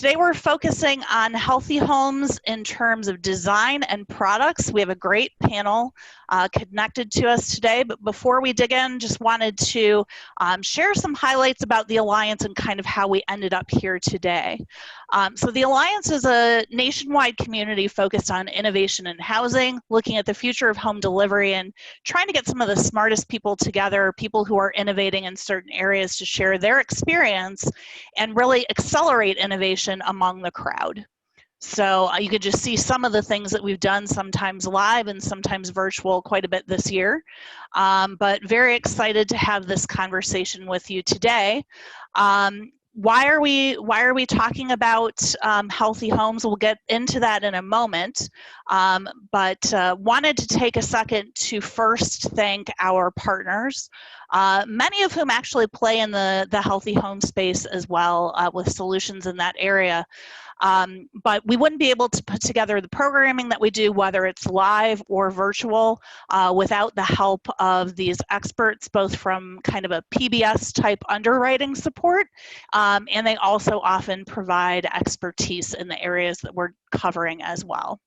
Today we're focusing on healthy homes in terms of design and products. We have a great panel connected to us today, but before we dig in, just wanted to share some highlights about the Alliance and kind of how we ended up here today. So the Alliance is a nationwide community focused on innovation in housing, looking at the future of home delivery and trying to get some of the smartest people together, people who are innovating in certain areas to share their experience and really accelerate innovation among the crowd. So you could just see some of the things that we've done, sometimes live and sometimes virtual, quite a bit this year. But very excited to have this conversation with you today. Why are we talking about healthy homes? We'll get into that in a moment, but wanted to take a second to first thank our partners, many of whom actually play in the healthy home space as well, with solutions in that area. But we wouldn't be able to put together the programming that we do, whether it's live or virtual, without the help of these experts, both from kind of a PBS type underwriting support, and they also often provide expertise in the areas that we're covering as well.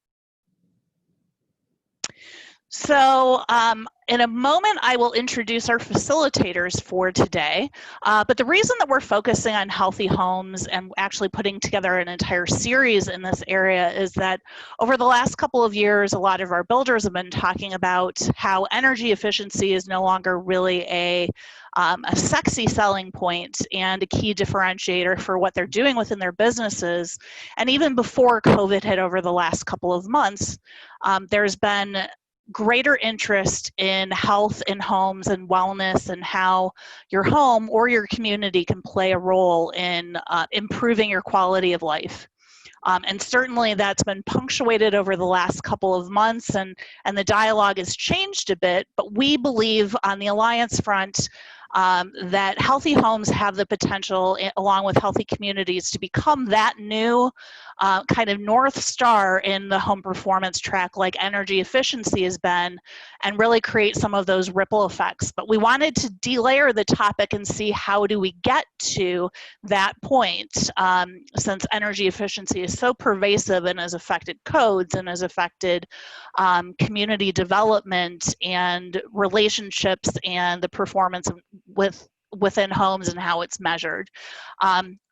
So in a moment, I will introduce our facilitators for today, but the reason that we're focusing on healthy homes and actually putting together an entire series in this area is that over the last couple of years, a lot of our builders have been talking about how energy efficiency is no longer really a sexy selling point and a key differentiator for what they're doing within their businesses. And even before COVID hit over the last couple of months, there's been greater interest in health in homes and wellness and how your home or your community can play a role in improving your quality of life. And certainly that's been punctuated over the last couple of months, and the dialogue has changed a bit, but we believe on the Alliance front that healthy homes have the potential, along with healthy communities, to become that new kind of North Star in the home performance track, like energy efficiency has been, and really create some of those ripple effects. But we wanted to delayer the topic and see how do we get to that point, since energy efficiency is so pervasive and has affected codes and has affected community development and relationships and the performance within homes and how it's measured.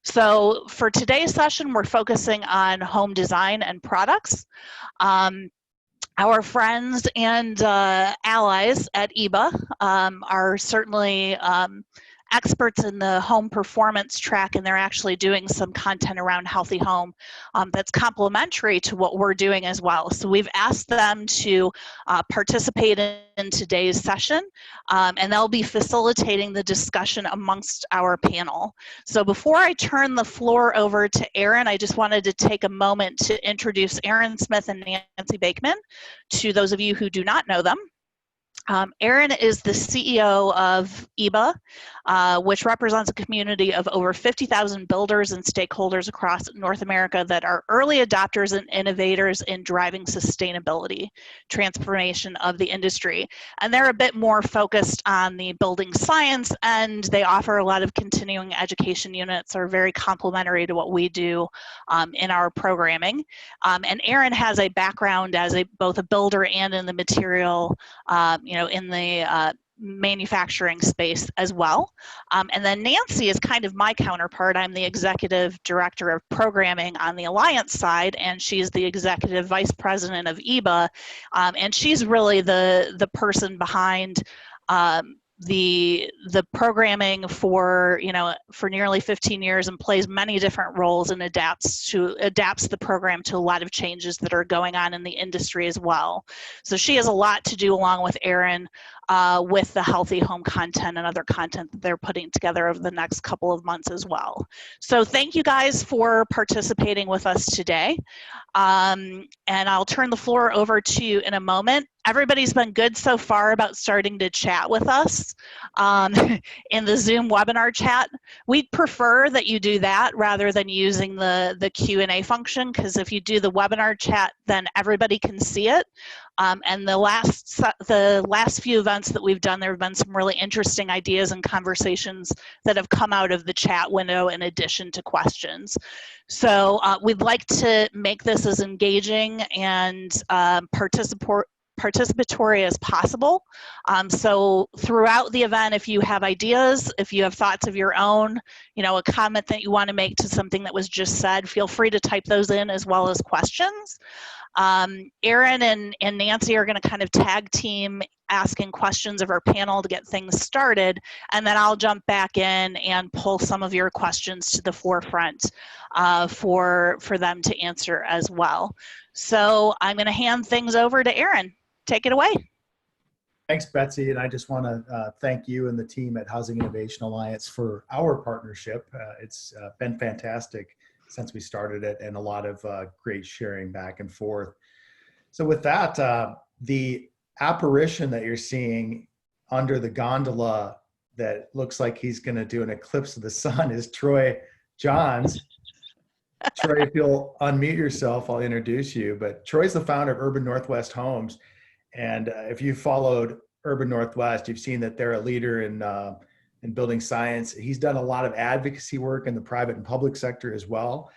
So for today's session, we're focusing on home design and products. Our friends and allies at EEBA are certainly experts in the home performance track, and they're actually doing some content around healthy home that's complementary to what we're doing as well. So we've asked them to participate in today's session, and they'll be facilitating the discussion amongst our panel. So before I turn the floor over to Aaron, I just wanted to take a moment to introduce Aaron Smith and Nancy Bakeman to those of you who do not know them. Aaron is the CEO of EEBA, which represents a community of over 50,000 builders and stakeholders across North America that are early adopters and innovators in driving sustainability transformation of the industry. And they're a bit more focused on the building science, and they offer a lot of continuing education units, are very complementary to what we do in our programming. And Aaron has a background as both a builder and in the material, in the manufacturing space as well. And then Nancy is kind of my counterpart. I'm the executive director of programming on the Alliance side, and she's the executive vice president of EEBA. And she's really the person behind the programming for nearly 15 years and plays many different roles and adapts the program to a lot of changes that are going on in the industry as well. So she has a lot to do along with Aaron with the healthy home content and other content that they're putting together over the next couple of months as well. So thank you guys for participating with us today. And I'll turn the floor over to you in a moment. Everybody's been good so far about starting to chat with us um, in the Zoom webinar chat. We'd prefer that you do that rather than using the Q&A function, because if you do the webinar chat, then everybody can see it. And the last few events that we've done, there have been some really interesting ideas and conversations that have come out of the chat window in addition to questions. So we'd like to make this as engaging and participatory as possible. So throughout the event, if you have ideas, if you have thoughts of your own, a comment that you want to make to something that was just said, feel free to type those in as well as questions. Aaron and Nancy are going to kind of tag team asking questions of our panel to get things started, and then I'll jump back in and pull some of your questions to the forefront for them to answer as well. So I'm going to hand things over to Aaron. Take it away. Thanks, Betsy. And I just want to thank you and the team at Housing Innovation Alliance for our partnership. It's been fantastic since we started it, and a lot of great sharing back and forth. So with that, the apparition that you're seeing under the gondola that looks like he's going to do an eclipse of the sun is Troy Johns. Troy, if you'll unmute yourself, I'll introduce you. But Troy's the founder of Urban Northwest Homes. And if you followed Urban Northwest, you've seen that they're a leader in building science. He's done a lot of advocacy work in the private and public sector as well,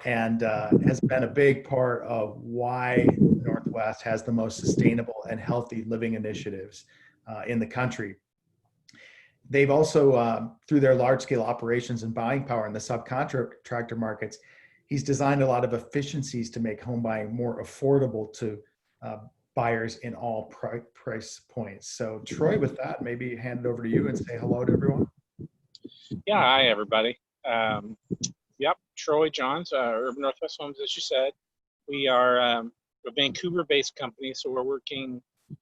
and has been a big part of why Northwest has the most sustainable and healthy living initiatives in the country. They've also, through their large-scale operations and buying power in the subcontractor markets, he's designed a lot of efficiencies to make home buying more affordable to buyers in all price points. So Troy, with that, maybe hand it over to you and say hello to everyone. Yeah, hi everybody. Yep, Troy Johns, Urban Northwest Homes, as you said. We are a Vancouver-based company, so we're working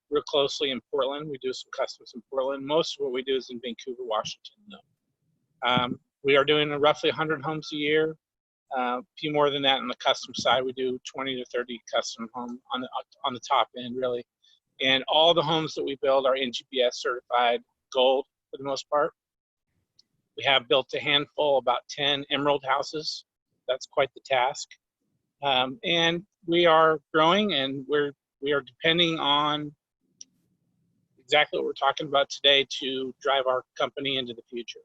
real closely in Portland. We do some customs in Portland. Most of what we do is in Vancouver, Washington, though. We are doing roughly 100 homes a year. A few more than that on the custom side. We do 20 to 30 custom home on the top end, really. And all the homes that we build are NGBS certified gold for the most part. We have built a handful, about 10 emerald houses. That's quite the task. And we are growing, and we are depending on exactly what we're talking about today to drive our company into the future.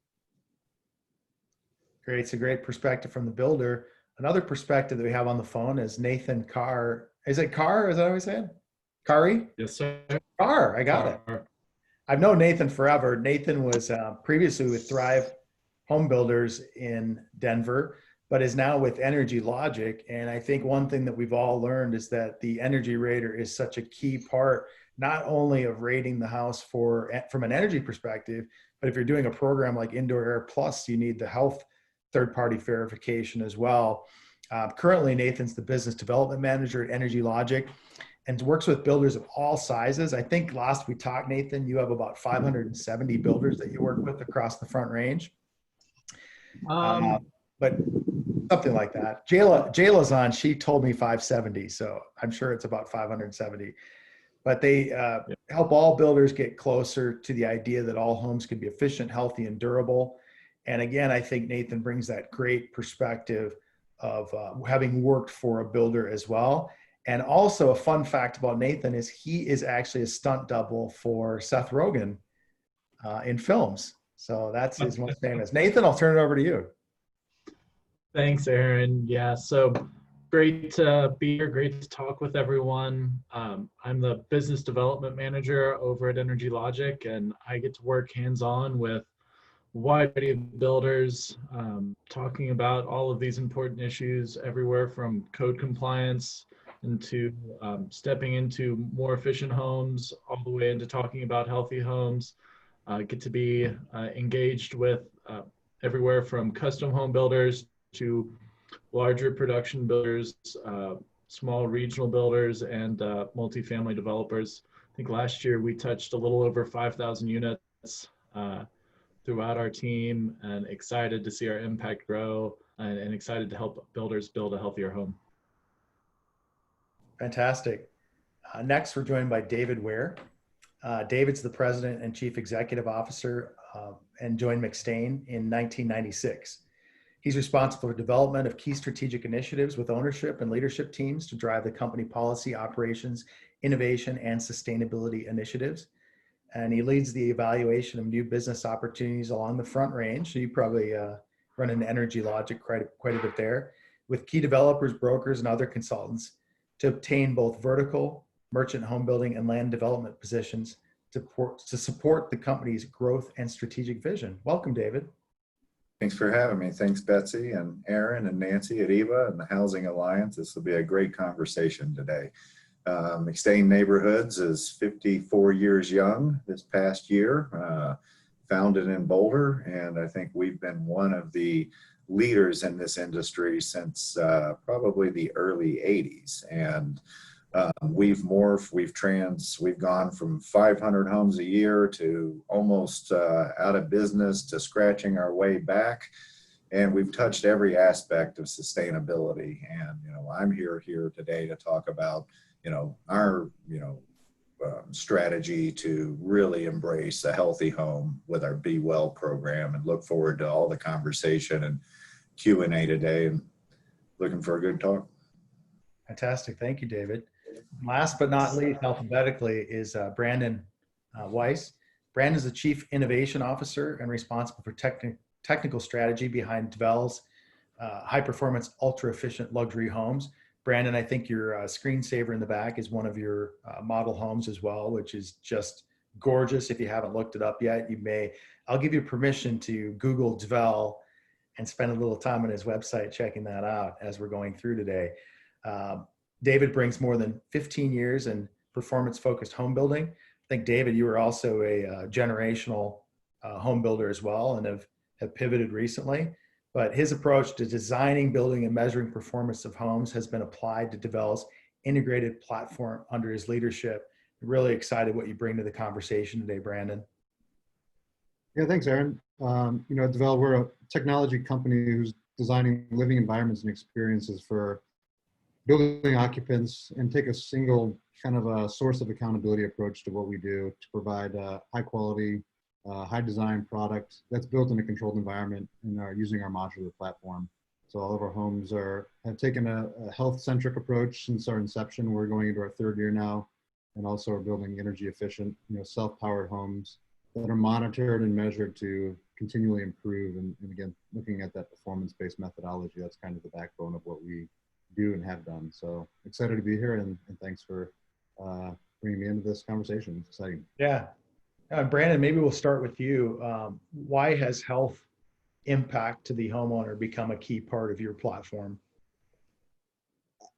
Great. It's a great perspective from the builder. Another perspective that we have on the phone is Nathan Carr. Is it Carr? Is that what we said? Carrie? Yes, sir. Carr. I got it. I've known Nathan forever. Nathan was previously with Thrive Home Builders in Denver, but is now with EnergyLogic. And I think one thing that we've all learned is that the energy rater is such a key part, not only of rating the house from an energy perspective, but if you're doing a program like Indoor airPLUS, you need the health third-party verification as well. Currently, Nathan's the business development manager at EnergyLogic and works with builders of all sizes. I think last we talked, Nathan, you have about 570 builders that you work with across the Front Range. But something like that. Jayla's on, she told me 570, so I'm sure it's about 570. But they help all builders get closer to the idea that all homes can be efficient, healthy, and durable. And again, I think Nathan brings that great perspective of having worked for a builder as well. And also a fun fact about Nathan is he is actually a stunt double for Seth Rogen in films. So that's his most famous. Nathan, I'll turn it over to you. Thanks, Aaron. Yeah, so great to be here. Great to talk with everyone. I'm the business development manager over at EnergyLogic, and I get to work hands-on with a wide variety of builders, talking about all of these important issues, everywhere from code compliance into stepping into more efficient homes, all the way into talking about healthy homes. Get to be engaged with everywhere from custom home builders to larger production builders, small regional builders, and multifamily developers. I think last year we touched a little over 5,000 units throughout our team, and excited to see our impact grow and excited to help builders build a healthier home. Fantastic. Next, we're joined by David Ware. David's the President and Chief Executive Officer and joined McStain in 1996. He's responsible for development of key strategic initiatives with ownership and leadership teams to drive the company policy, operations, innovation, and sustainability initiatives. And he leads the evaluation of new business opportunities along the Front Range. So you probably run an EnergyLogic quite a bit there, with key developers, brokers, and other consultants to obtain both vertical, merchant home building, and land development positions to support the company's growth and strategic vision. Welcome, David. Thanks for having me. Thanks, Betsy and Aaron and Nancy at EEBA and the Housing Alliance. This will be a great conversation today. McStain Neighborhoods is 54 years young this past year, founded in Boulder, and I think we've been one of the leaders in this industry since probably the early 80s. And we've morphed, we've gone from 500 homes a year to almost out of business to scratching our way back. And we've touched every aspect of sustainability. And, I'm here today to talk about, our, strategy to really embrace a healthy home with our BeWell program, and look forward to all the conversation and Q&A today, and looking for a good talk. Fantastic. Thank you, David. Last but not least, alphabetically, is Brandon Weiss. Brandon is the Chief Innovation Officer and responsible for technical strategy behind Dvele's high-performance, ultra-efficient luxury homes. Brandon, I think your screensaver in the back is one of your model homes as well, which is just gorgeous. If you haven't looked it up yet, I'll give you permission to Google Dvele and spend a little time on his website checking that out as we're going through today. David brings more than 15 years in performance-focused home building. I think, David, you were also a generational home builder as well, and have pivoted recently. But his approach to designing, building, and measuring performance of homes has been applied to Dvele's integrated platform under his leadership. I'm really excited what you bring to the conversation today, Brandon. Yeah, thanks, Aaron. At Dvele, we're a technology company who's designing living environments and experiences for building occupants, and take a single kind of a source of accountability approach to what we do to provide high quality, high design product that's built in a controlled environment and are using our modular platform. So all of our homes have taken a health-centric approach since our inception. We're going into our third year now, and also are building energy efficient, self-powered homes that are monitored and measured to continually improve. And again, looking at that performance-based methodology, that's kind of the backbone of what we do and have done. So excited to be here, and thanks for bringing me into this conversation. It's exciting. Yeah. Brandon, maybe we'll start with you. Why has health impact to the homeowner become a key part of your platform?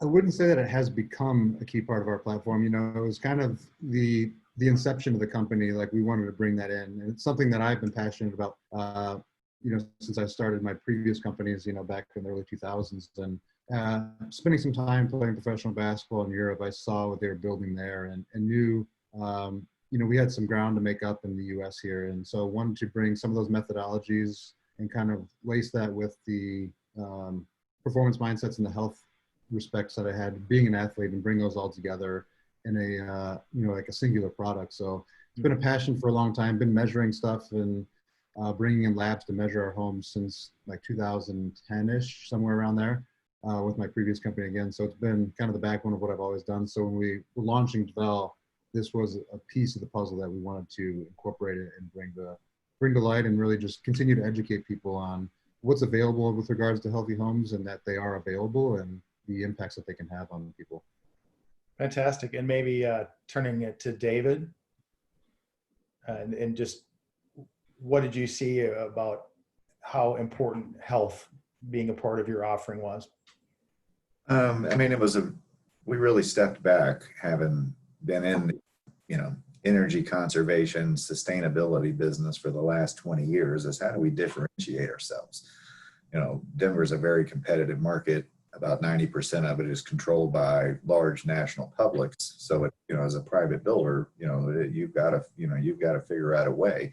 I wouldn't say that it has become a key part of our platform. It was kind of the inception of the company. Like, we wanted to bring that in, and it's something that I've been passionate about, since I started my previous companies, back in the early 2000s. And spending some time playing professional basketball in Europe, I saw what they were building there, and knew, we had some ground to make up in the US here. And so I wanted to bring some of those methodologies and kind of lace that with the performance mindsets and the health respects that I had being an athlete, and bring those all together in a, like a singular product. So it's been a passion for a long time, been measuring stuff and bringing in labs to measure our homes since like 2010-ish, somewhere around there, with my previous company again. So it's been kind of the backbone of what I've always done. So when we were launching Dvele, this was a piece of the puzzle that we wanted to incorporate it and bring to light, and really just continue to educate people on what's available with regards to healthy homes, and that they are available, and the impacts that they can have on people. Fantastic. And maybe turning it to David, and just what did you see about how important health being a part of your offering was? We really stepped back, having been in, energy conservation, sustainability business for the last 20 years, is how do we differentiate ourselves? Denver's a very competitive market. About 90% of it is controlled by large national publics. So, as a private builder, you've got to figure out a way.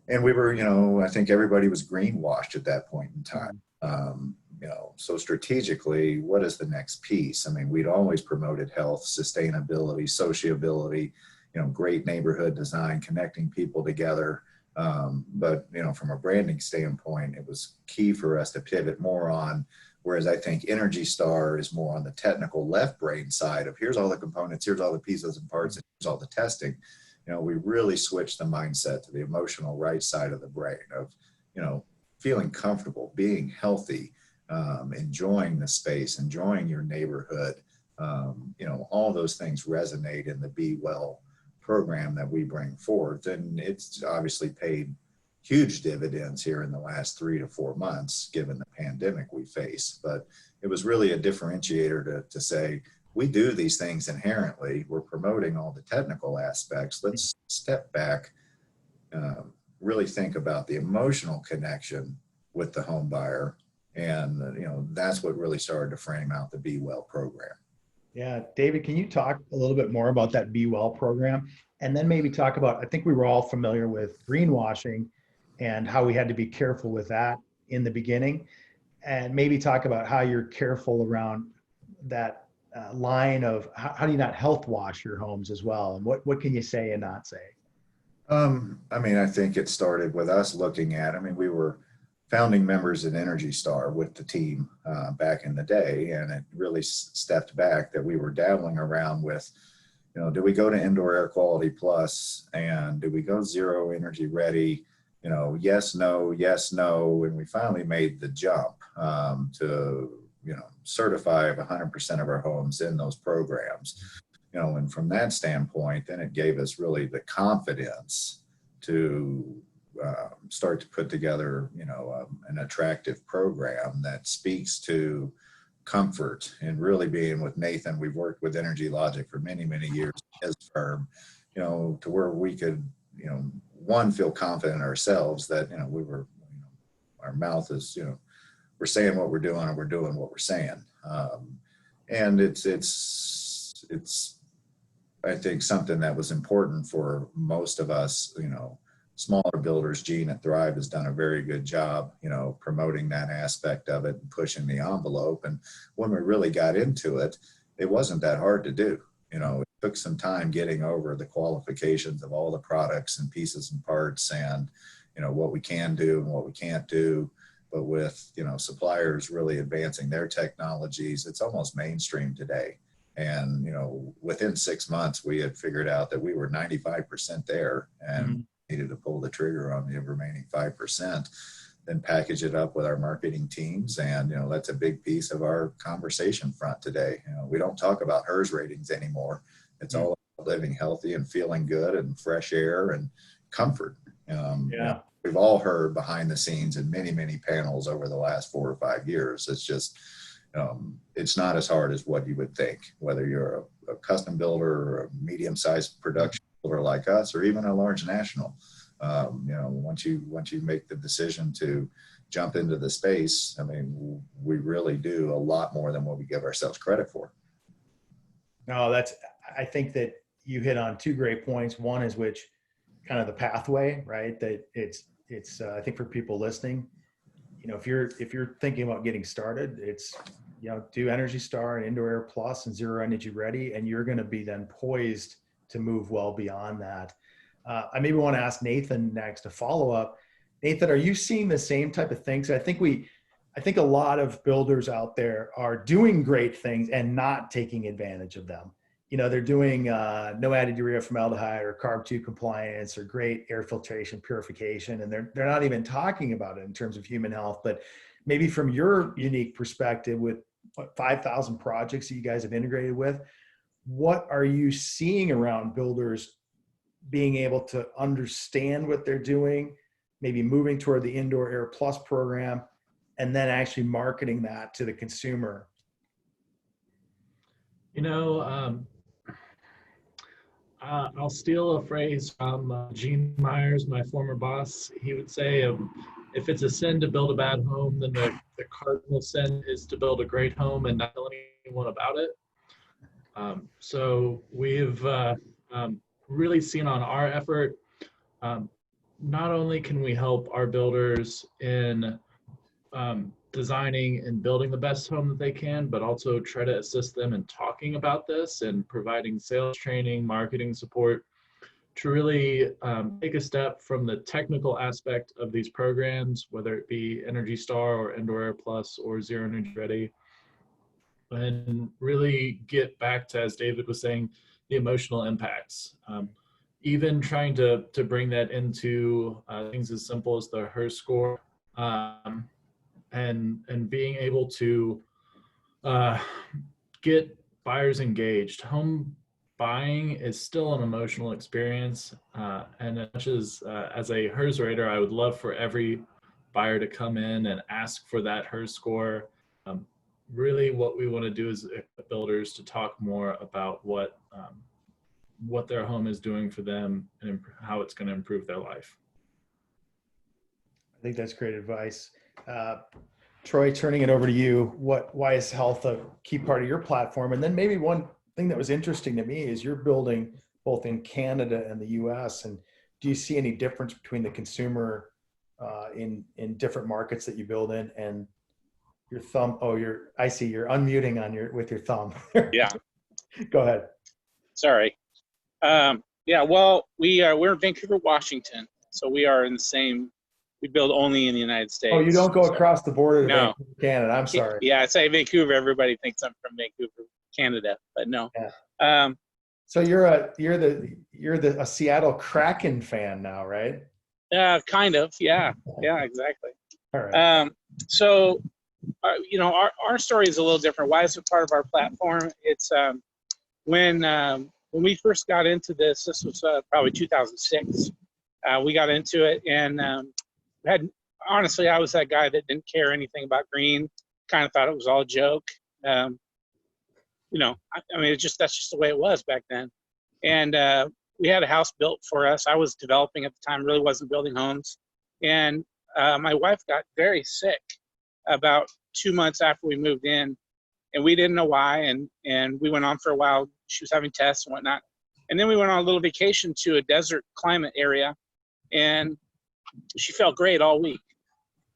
And we were, I think everybody was greenwashed at that point in time. so strategically, what is the next piece? I mean, we'd always promoted health, sustainability, sociability, great neighborhood design, connecting people together. But, from a branding standpoint, it was key for us to pivot more on, whereas I think Energy Star is more on the technical left brain side of here's all the components, here's all the pieces and parts, and here's all the testing. We really switched the mindset to the emotional right side of the brain of, feeling comfortable, being healthy, enjoying the space, enjoying your neighborhood. All those things resonate in the BeWell program that we bring forth. And it's obviously paid huge dividends here in the last 3 to 4 months, given the pandemic we face. But it was really a differentiator to say, we do these things inherently. We're promoting all the technical aspects. Let's step back, really think about the emotional connection with the home buyer. And, that's what really started to frame out the BeWell program. Yeah. David, can you talk a little bit more about that BeWell program? And then maybe talk about, I think we were all familiar with greenwashing and how we had to be careful with that in the beginning. And maybe talk about how you're careful around that line of how do you not health wash your homes as well? And what can you say and not say? I think it started with us looking at, we were founding members at Energy Star with the team back in the day, and it really stepped back that we were dabbling around with, do we go to indoor air quality plus, and do we go zero energy ready? Yes, no, and we finally made the jump to certify 100% of our homes in those programs. And from that standpoint, then it gave us really the confidence to start to put together, an attractive program that speaks to comfort. And really being with Nathan, we've worked with EnergyLogic for many, many years, his firm, to where we could, one, feel confident ourselves that, we were, our mouth is, we're saying what we're doing and we're doing what we're saying. And it's I think something that was important for most of us, smaller builders. Gene at Thrive has done a very good job, promoting that aspect of it and pushing the envelope. And when we really got into it, it wasn't that hard to do. It took some time getting over the qualifications of all the products and pieces and parts and, what we can do and what we can't do. But with, suppliers really advancing their technologies, it's almost mainstream today. And, within 6 months, we had figured out that we were 95% there and needed to pull the trigger on the remaining 5%, then package it up with our marketing teams. And, that's a big piece of our conversation front today. We don't talk about HERS ratings anymore. It's all about living healthy and feeling good and fresh air and comfort. We've all heard behind the scenes in many, many panels over the last 4 or 5 years. It's just, it's not as hard as what you would think, whether you're a custom builder or a medium-sized production builder like us, or even a large national. Once you make the decision to jump into the space, we really do a lot more than what we give ourselves credit for. No, I think that you hit on 2 great points. One is which kind of the pathway, right? That it's I think for people listening, if you're thinking about getting started, it's, do Energy Star and Indoor airPLUS and Zero Energy Ready, and you're going to be then poised to move well beyond that. I maybe want to ask Nathan next to follow up. Nathan, are you seeing the same type of things? I think a lot of builders out there are doing great things and not taking advantage of them. They're doing no added urea formaldehyde or carb 2 compliance or great air filtration purification, and they're not even talking about it in terms of human health. But maybe from your unique perspective with 5,000 projects that you guys have integrated with, what are you seeing around builders being able to understand what they're doing, maybe moving toward the Indoor airPLUS program, and then actually marketing that to the consumer? I'll steal a phrase from Gene Myers, my former boss. He would say, if it's a sin to build a bad home, then the cardinal sin is to build a great home and not tell anyone about it. So we've really seen on our effort, not only can we help our builders in the designing and building the best home that they can, but also try to assist them in talking about this and providing sales training, marketing support to really take a step from the technical aspect of these programs, whether it be Energy Star or Indoor airPLUS or Zero Energy Ready, and really get back to, as David was saying, the emotional impacts. Even trying to bring that into things as simple as the HERS score, and being able to get buyers engaged. Home buying is still an emotional experience, and as much as a HERS rater, I would love for every buyer to come in and ask for that HERS score. Really, what we want to do is builders to talk more about what their home is doing for them and how it's going to improve their life. I think that's great advice. Troy, turning it over to you, why is health a key part of your platform? And then maybe one thing that was interesting to me is you're building both in Canada and the US. And do you see any difference between the consumer in different markets that you build in? And your thumb, I see you're unmuting with your thumb. Yeah. Go ahead. Sorry. Yeah, well, we're in Vancouver, Washington. So we are in the same, we build only in the United States. Oh, you don't go across the border to No. Vancouver, Canada. I'm sorry. Yeah, I say Vancouver, everybody thinks I'm from Vancouver, Canada, but no. Yeah. So you're a Seattle Kraken fan now, right? Kind of, yeah. Yeah, exactly. All right. So, you know, our story is a little different. Why is it part of our platform? It's when we first got into this was probably 2006. We got into it and honestly, I was that guy that didn't care anything about green, kind of thought it was all a joke. You know, I mean, that's just the way it was back then. And we had a house built for us. I was developing at the time, really wasn't building homes. And my wife got very sick about 2 months after we moved in, and we didn't know why. And we went on for a while. She was having tests and whatnot. And then we went on a little vacation to a desert climate area, and she felt great all week.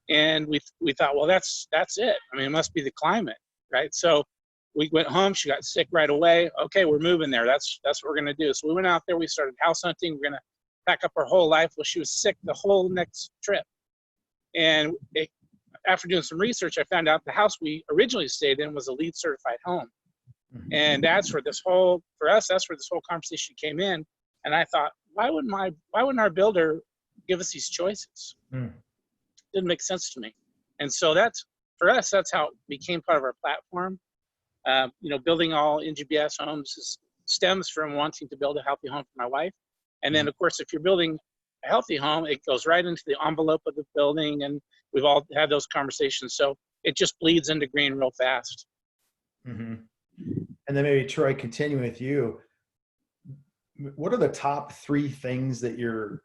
And we thought, well, that's it. I mean, it must be the climate, right? So we went home. She got sick right away. Okay, we're moving there. That's what we're gonna do. So we went out there. We started house hunting. We're gonna pack up our whole life. Well, she was sick the whole next trip. And after doing some research, I found out the house we originally stayed in was a LEED certified home. And that's where that's where this whole conversation came in. And I thought, why wouldn't our builder give us these choices? Didn't make sense to me. And so for us, that's how it became part of our platform. You know, building all NGBS homes stems from wanting to build a healthy home for my wife. And then of course, if you're building a healthy home, it goes right into the envelope of the building, and we've all had those conversations. So it just bleeds into green real fast. Mm-hmm. And then maybe Troy, continuing with you, what are the top 3 things that you're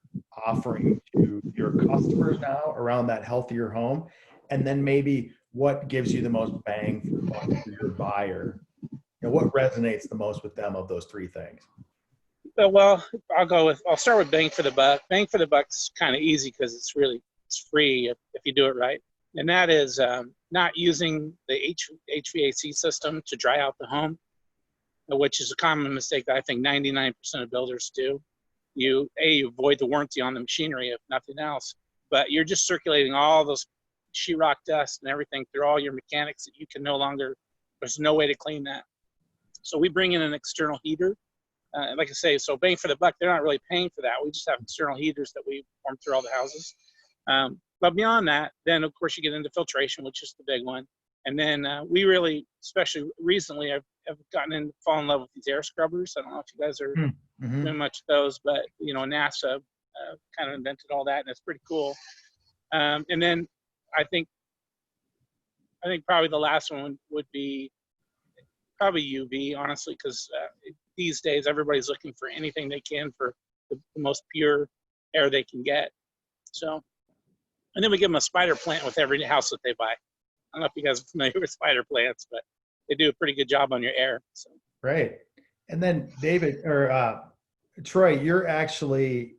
offering to your customers now around that healthier home? And then maybe what gives you the most bang for the buck for your buyer? You know, what resonates the most with them of those 3 things? Well, I'll start with bang for the buck. Bang for the buck's kind of easy because it's free if you do it right. And that is not using the HVAC system to dry out the home, which is a common mistake that I think 99% of builders do. You avoid the warranty on the machinery, if nothing else, but you're just circulating all those sheetrock dust and everything through all your mechanics that you can there's no way to clean that. So we bring in an external heater. Like I say, so bang for the buck, they're not really paying for that. We just have external heaters that we form through all the houses. But beyond that, then of course you get into filtration, which is the big one. And then we really, especially recently, I've fallen in love with these air scrubbers. I don't know if you guys are doing much of those, but you know, NASA kind of invented all that, and it's pretty cool. And then I think probably the last one would be probably UV, honestly, because these days everybody's looking for anything they can for the most pure air they can get. So, and then we give them a spider plant with every house that they buy. I don't know if you guys are familiar with spider plants, but they do a pretty good job on your air. So. Right. And then David or Troy, you're actually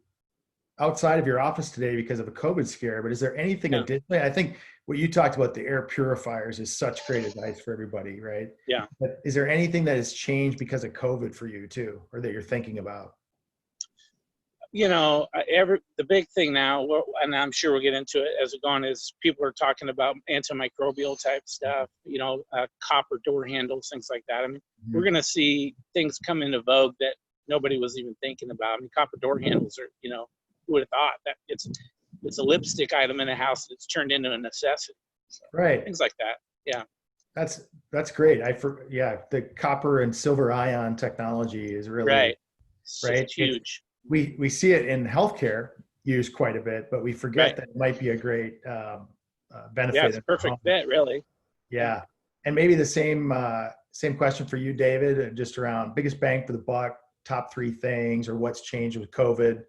outside of your office today because of a COVID scare, but is there anything additionally? I think what you talked about, the air purifiers, is such great advice for everybody, right? Yeah. But is there anything that has changed because of COVID for you too, or that you're thinking about? You know, the big thing now, and I'm sure we'll get into it as we go on, is people are talking about antimicrobial type stuff, you know, copper door handles, things like that. I mean, we're going to see things come into vogue that nobody was even thinking about. I mean, copper door handles are, you know, who would have thought that it's a lipstick item in a house that's turned into a necessity. So, right. Things like that. Yeah. That's great. Yeah, the copper and silver ion technology is really right. It's huge. We see it in healthcare used quite a bit, but we forget that it might be a great benefit. Yeah, it's a perfect fit, really. Yeah, and maybe the same question for you, David, just around biggest bang for the buck, top 3 things, or what's changed with COVID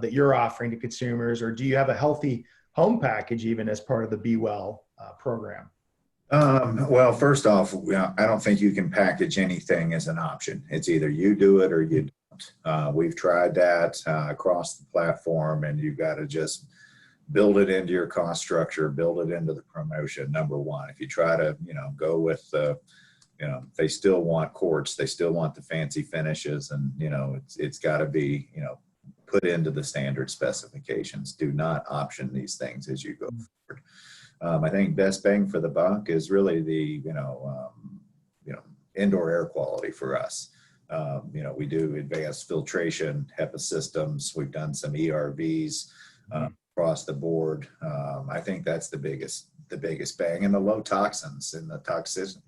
that you're offering to consumers, or do you have a healthy home package even as part of the BeWell program? Well, first off, I don't think you can package anything as an option. It's either you do it or you don't. We've tried that across the platform, and you've got to just build it into your cost structure, build it into the promotion, number one. If you try to, go with they still want quartz, they still want the fancy finishes, and, it's got to be, put into the standard specifications. Do not option these things as you go forward. I think best bang for the buck is really the, indoor air quality for us. We do advanced filtration, HEPA systems. We've done some ERVs across the board. I think that's the biggest bang, and the low toxins and the toxicity.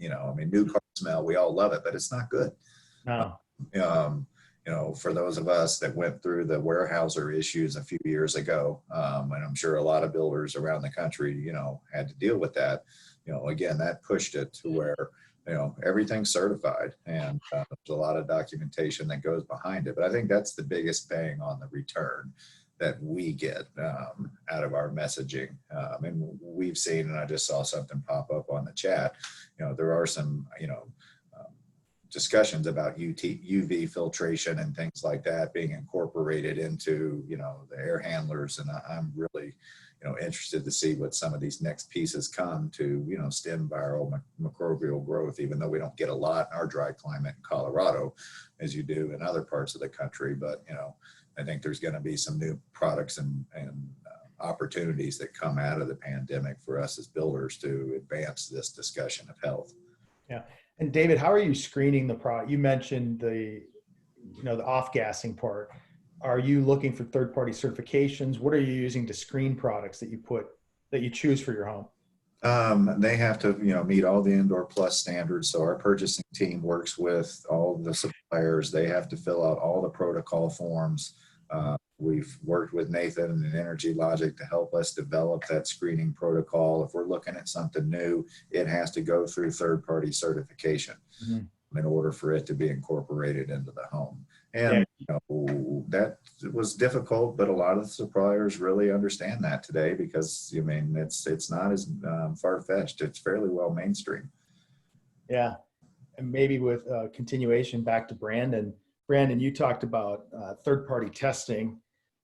New car smell, we all love it, but it's not good. No. For those of us that went through the Weyerhaeuser issues a few years ago, and I'm sure a lot of builders around the country, had to deal with that. Again, that pushed it to where, everything's certified, and there's a lot of documentation that goes behind it. But I think that's the biggest bang on the return that we get out of our messaging. And we've seen, and I just saw something pop up on the chat, there are some, discussions about UV filtration and things like that being incorporated into, the air handlers. And I'm really, interested to see what some of these next pieces come to, stem viral microbial growth, even though we don't get a lot in our dry climate in Colorado as you do in other parts of the country. But, I think there's going to be some new products and opportunities that come out of the pandemic for us as builders to advance this discussion of health. Yeah. And David, how are you screening the product? You mentioned the off-gassing part. Are you looking for third-party certifications? What are you using to screen products that you choose for your home? They have to, meet all the Indoor Plus standards. So our purchasing team works with all the suppliers. They have to fill out all the protocol forms. We've worked with Nathan and EnergyLogic to help us develop that screening protocol. If we're looking at something new, it has to go through third-party certification in order for it to be incorporated into the home. And that was difficult, but a lot of the suppliers really understand that today because, it's not as far-fetched. It's fairly well mainstream. Yeah. And maybe with continuation back to Brandon. Brandon, you talked about third-party testing,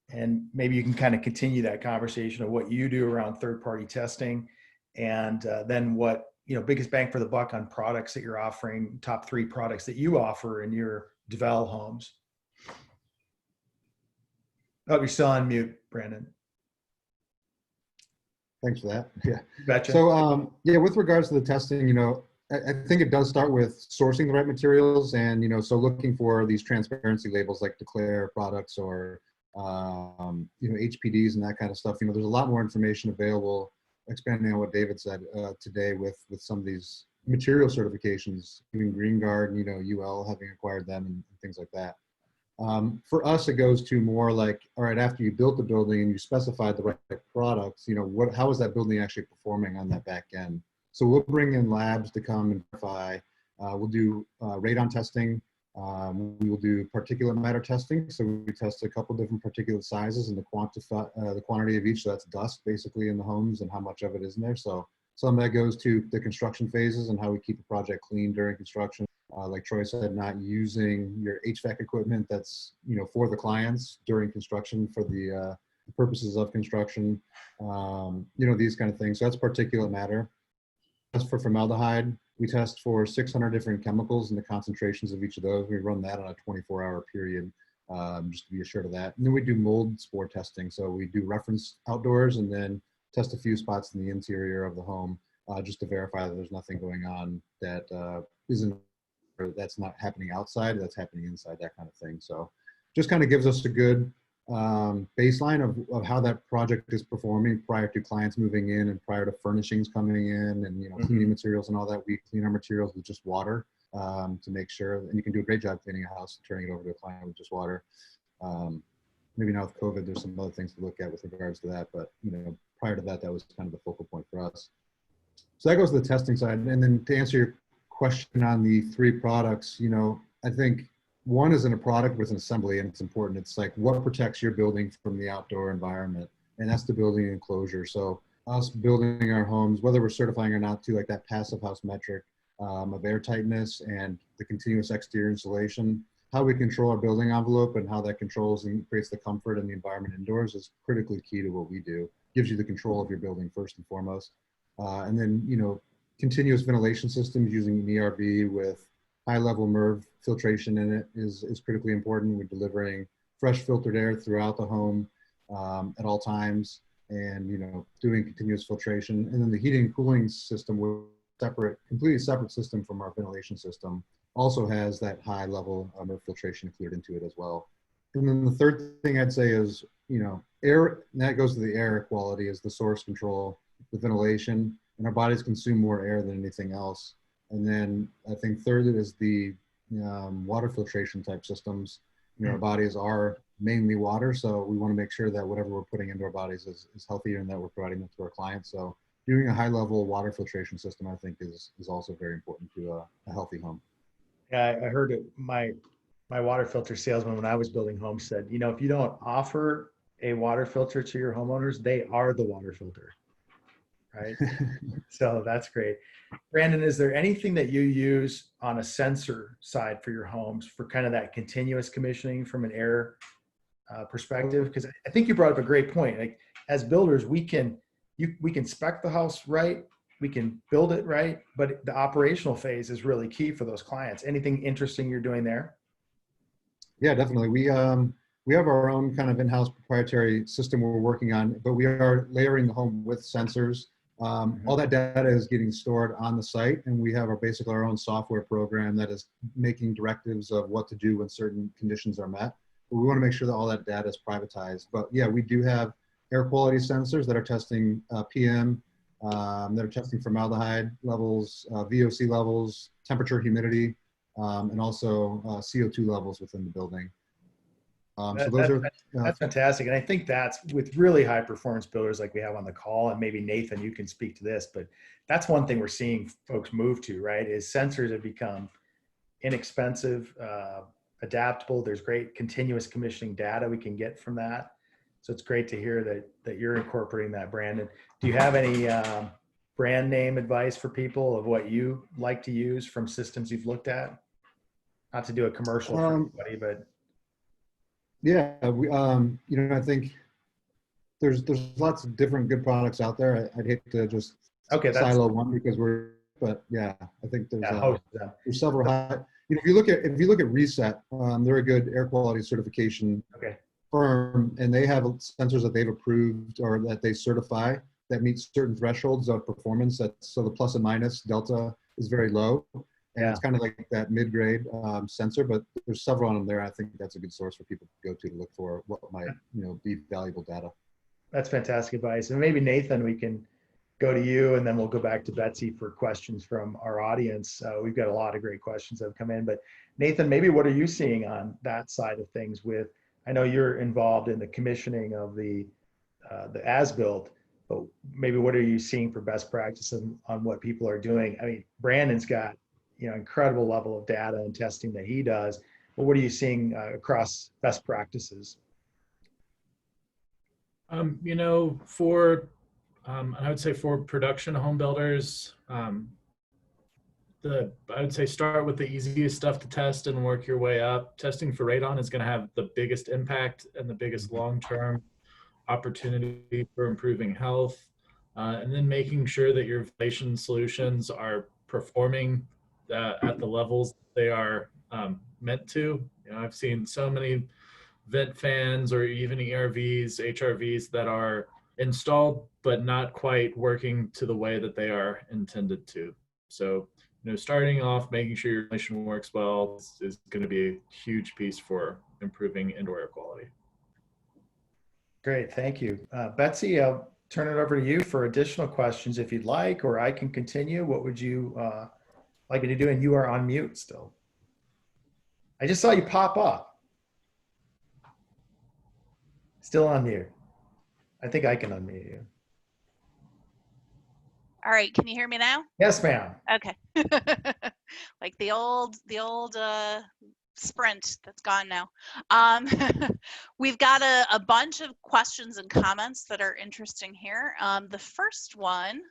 and maybe you can kind of continue that conversation of what you do around third-party testing, and then what, biggest bang for the buck on products that you're offering, top 3 products that you offer in your Dvele homes. Oh, you're still on mute, Brandon. Thanks for that. Yeah. Gotcha. So, with regards to the testing, I think it does start with sourcing the right materials, and so looking for these transparency labels like declare products or HPDs and that kind of stuff. There's a lot more information available, expanding on what David said today with some of these material certifications, even Green Guard, UL having acquired them and things like that. For us, it goes to more like, all right, after you built the building and you specified the right products, how is that building actually performing on that back end? So we'll bring in labs to come and verify. We'll do radon testing. We will do particulate matter testing. So we test a couple different particulate sizes and the quantity of each. So that's dust basically in the homes and how much of it is in there. So some of that goes to the construction phases and how we keep the project clean during construction. Like Troy said, not using your HVAC equipment that's for the clients during construction for the the purposes of construction, these kind of things. So that's particulate matter. Test for formaldehyde. We test for 600 different chemicals and the concentrations of each of those. We run that on a 24-hour period, just to be assured of that. And then we do mold spore testing. So we do reference outdoors and then test a few spots in the interior of the home, just to verify that there's nothing going on that that's not happening outside, that's happening inside, that kind of thing. So just kind of gives us a good baseline of how that project is performing prior to clients moving in and prior to furnishings coming in and cleaning materials and all that. We clean our materials with just water to make sure, and you can do a great job cleaning a house and turning it over to a client with just water. Maybe now with COVID, there's some other things to look at with regards to that, but prior to that, that was kind of the focal point for us. So that goes to the testing side. And then to answer your question on the 3 products, I think one isn't a product with an assembly, and it's important. It's like what protects your building from the outdoor environment, and that's the building enclosure. So us building our homes, whether we're certifying or not, to like that passive house metric of air tightness and the continuous exterior insulation, how we control our building envelope and how that controls and creates the comfort and the environment indoors is critically key to what we do. Gives you the control of your building first and foremost. And then, continuous ventilation systems using an ERV with high-level MERV filtration in it is critically important. We're delivering fresh filtered air throughout the home at all times, and doing continuous filtration. And then the heating and cooling system, with completely separate system from our ventilation system, also has that high-level MERV filtration included into it as well. And then the third thing I'd say is, air, and that goes to the air quality, is the source control, the ventilation, and our bodies consume more air than anything else. And then I think third is the water filtration type systems. Our bodies are mainly water, so we want to make sure that whatever we're putting into our bodies is healthier and that we're providing it to our clients. So doing a high level water filtration system, I think, is also very important to a healthy home. Yeah, I heard it. My water filter salesman, when I was building homes, said, if you don't offer a water filter to your homeowners, they are the water filter. Right. So that's great. Brandon, is there anything that you use on a sensor side for your homes for kind of that continuous commissioning from an air perspective? Because I think you brought up a great point. Like, as builders, we can spec the house right, we can build it right, but the operational phase is really key for those clients. Anything interesting you're doing there? Yeah, definitely. We have our own kind of in-house proprietary system we're working on, but we are layering the home with sensors. All that data is getting stored on the site, and we have basically our own software program that is making directives of what to do when certain conditions are met. But we want to make sure that all that data is privatized. But yeah, we do have air quality sensors that are testing PM, that are testing formaldehyde levels, VOC levels, temperature, humidity, and also CO2 levels within the building. So that's fantastic. And I think that's with really high performance builders like we have on the call, and maybe Nathan, you can speak to this, but that's one thing we're seeing folks move to, right? Is sensors have become inexpensive, adaptable. There's great continuous commissioning data we can get from that. So it's great to hear that you're incorporating that, Brandon. Do you have any brand name advice for people of what you like to use from systems you've looked at? Not to do a commercial for anybody, but. Yeah, I think there's lots of different good products out there. I'd hate to just silo one because but yeah, I think there's several high. If you look at Reset, they're a good air quality certification firm, and they have sensors that they've approved or that they certify that meet certain thresholds of performance. So the plus and minus delta is very low. And it's kind of like that mid-grade sensor, but there's several on them there. I think that's a good source for people to go to look for what might be valuable data. That's fantastic advice. And maybe Nathan, we can go to you, and then we'll go back to Betsy for questions from our audience. We've got a lot of great questions that have come in. But Nathan, maybe what are you seeing on that side of things? I know you're involved in the commissioning of the as-built, but maybe what are you seeing for best practices on what people are doing? I mean, Brandon's got incredible level of data and testing that he does, but what are you seeing across best practices? I would say for production home builders, I would say start with the easiest stuff to test and work your way up. Testing for radon is going to have the biggest impact and the biggest long-term opportunity for improving health, and then making sure that your ventilation solutions are performing at the levels they are meant to. You know, I've seen so many vent fans or even ERVs, HRVs that are installed but not quite working to the way that they are intended to. So, you know, starting off, making sure your ventilation works well is going to be a huge piece for improving indoor air quality. Great, thank you. Betsy, I'll turn it over to you for additional questions if you'd like, or I can continue. What would you like me to do? And you are on mute still. I just saw you pop up. Still on mute. I think I can unmute you. All right, can you hear me now? Yes, ma'am. Okay. Like the old Sprint that's gone now. We've got a bunch of questions and comments that are interesting here. The first one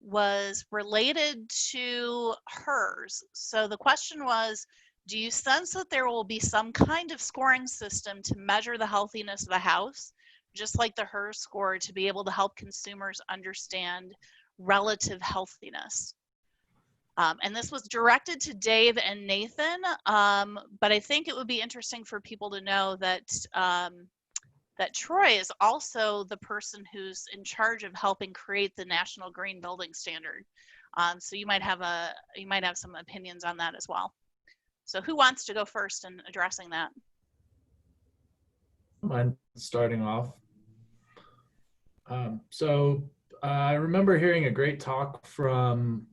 was related to HERS. So the question was, do you sense that there will be some kind of scoring system to measure the healthiness of the house, just like the HERS score, to be able to help consumers understand relative healthiness? And this was directed to Dave and Nathan, but I think it would be interesting for people to know that that Troy is also the person who's in charge of helping create the National Green Building Standard. So you might have some opinions on that as well. So who wants to go first in addressing that? Mind starting off. I remember hearing a great talk from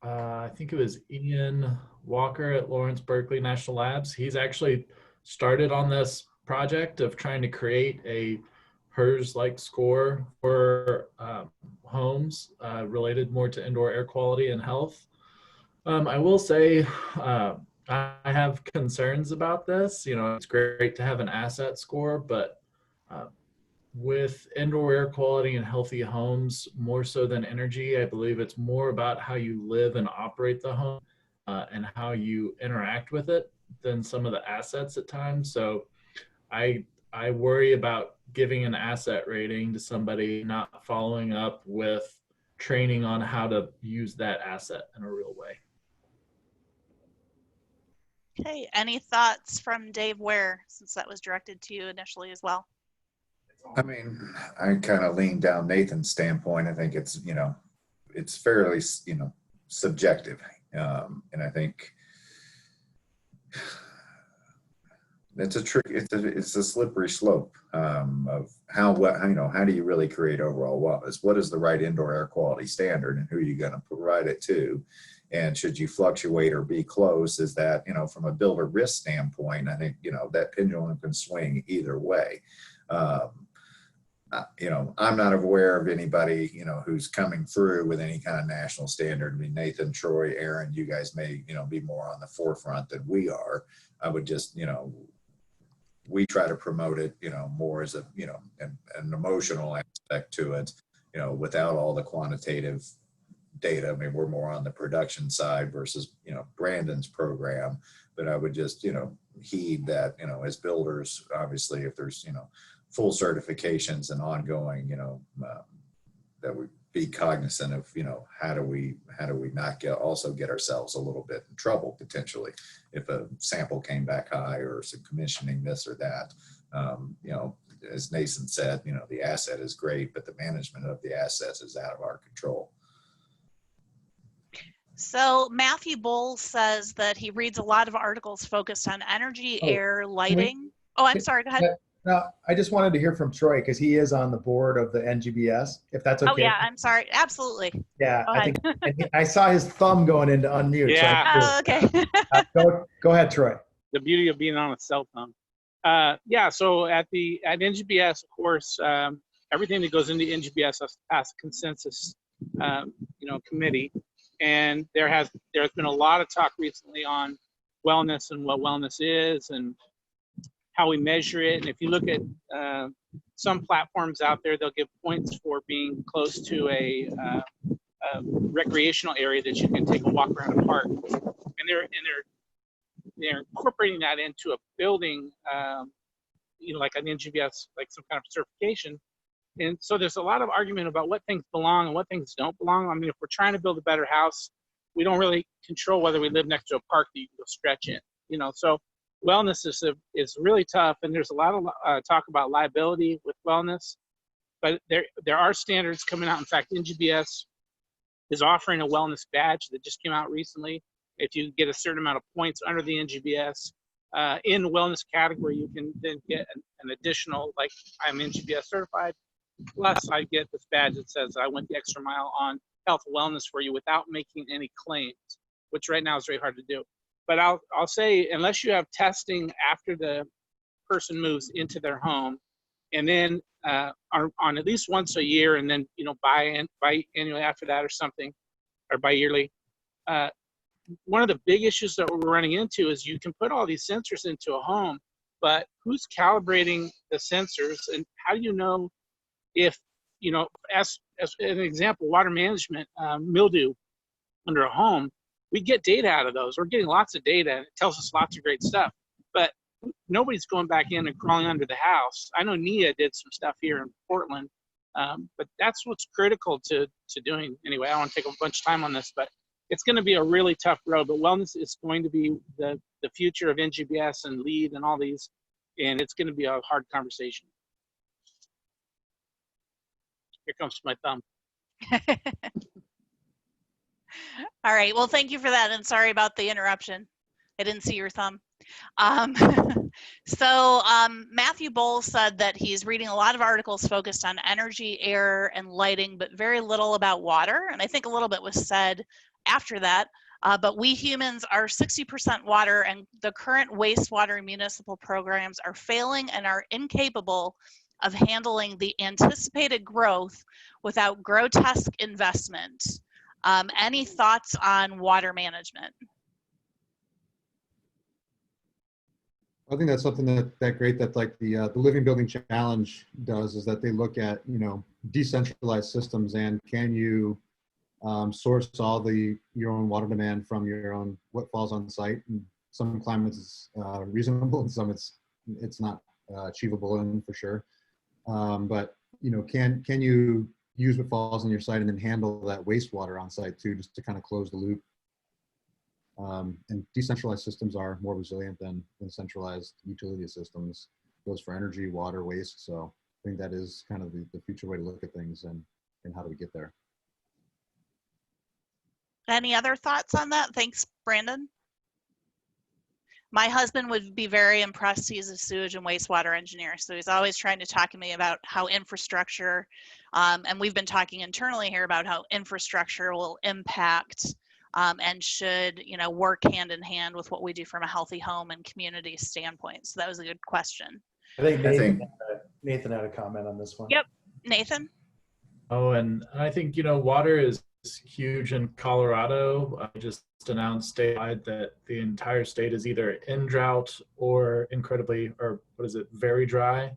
I think it was Ian Walker at Lawrence Berkeley National Labs. He's actually started on this project of trying to create a HERS-like score for homes related more to indoor air quality and health. I will say I have concerns about this. You know, it's great to have an asset score, but with indoor air quality and healthy homes, more so than energy, I believe it's more about how you live and operate the home and how you interact with it than some of the assets at times. So I worry about giving an asset rating to somebody not following up with training on how to use that asset in a real way. Okay, any thoughts from Dave Ware, since that was directed to you initially as well? I mean, I kind of lean down Nathan's standpoint. I think it's, you know, it's fairly, you know, subjective. And I think it's a trick. It's a slippery slope of how do you really create overall wellness? What is the right indoor air quality standard, and who are you going to provide it to? And should you fluctuate or be close? Is that, you know, from a builder risk standpoint, I think, you know, that pendulum can swing either way. You know, I'm not aware of anybody, you know, who's coming through with any kind of national standard. I mean, Nathan, Troy, Aaron, you guys may, you know, be more on the forefront than we are. I would just, you know, we try to promote it, you know, more as a, you know, an emotional aspect to it, you know, without all the quantitative data. I mean, we're more on the production side versus, you know, Brandon's program, but I would just, you know, heed that, you know, as builders, obviously, if there's, you know, full certifications and ongoing, you know, that we be cognizant of, you know, how do we not also get ourselves a little bit in trouble potentially if a sample came back high or some commissioning this or that. You know, as Nathan said, you know, the asset is great, but the management of the assets is out of our control. So Matthew Bowles says that he reads a lot of articles focused on energy, air, lighting. I'm sorry, go ahead. No, I just wanted to hear from Troy because he is on the board of the NGBS, if that's okay. Oh yeah, I'm sorry. Absolutely. Yeah, I think I saw his thumb going into unmute. Yeah. So okay. Go ahead, Troy. The beauty of being on a cell phone. Yeah, so at NGBS, of course, everything that goes into NGBS has a consensus, you know, committee, and there's been a lot of talk recently on wellness and what wellness is and how we measure it. And if you look at some platforms out there, they'll give points for being close to a recreational area that you can take a walk around a park, and they're incorporating that into a building like an NGBS, like some kind of certification. And so there's a lot of argument about what things belong and what things don't belong. I mean, if we're trying to build a better house, we don't really control whether we live next to a park that you can go stretch in, so wellness is really tough. And there's a lot of talk about liability with wellness, but there are standards coming out. In fact, NGBS is offering a wellness badge that just came out recently. If you get a certain amount of points under the NGBS in the wellness category, you can then get an additional, like, I'm NGBS certified, plus I get this badge that says I went the extra mile on health and wellness for you without making any claims, which right now is very hard to do. But I'll say, unless you have testing after the person moves into their home, and then on at least once a year, and then biannually after that or something, or bi-yearly. One of the big issues that we're running into is you can put all these sensors into a home, but who's calibrating the sensors, and how do you know if, as an example, water management, mildew under a home, we get data out of those. We're getting lots of data, and it tells us lots of great stuff, but nobody's going back in and crawling under the house. I know NIA did some stuff here in Portland, but that's what's critical to doing. Anyway, I don't want to take a bunch of time on this, but it's going to be a really tough road. But wellness is going to be the future of NGBS and LEED and all these, and it's going to be a hard conversation. Here comes my thumb. All right, well, thank you for that, and sorry about the interruption. I didn't see your thumb. Matthew Bowles said that he's reading a lot of articles focused on energy, air, and lighting, but very little about water. And I think a little bit was said after that, but we humans are 60% water, and the current wastewater municipal programs are failing and are incapable of handling the anticipated growth without grotesque investment. Any thoughts on water management? I think that's something that great that like the Living Building Challenge does, is that they look at, decentralized systems, and can you source all your own water demand from your own, what falls on site. And some climates is reasonable, and some it's not achievable in, for sure. But can you use what falls on your site and then handle that wastewater on site too, just to kind of close the loop. And decentralized systems are more resilient than centralized utility systems. Goes for energy, water, waste. So I think that is kind of the future way to look at things, and how do we get there. Any other thoughts on that? Thanks, Brandon. My husband would be very impressed. He's a sewage and wastewater engineer, so he's always trying to talk to me about how infrastructure, and we've been talking internally here about how infrastructure will impact and should, work hand in hand with what we do from a healthy home and community standpoint. So that was a good question. I think Nathan had a comment on this one. Yep, Nathan. Oh, and I think, water is huge in Colorado. I just announced statewide that the entire state is either in drought or very dry.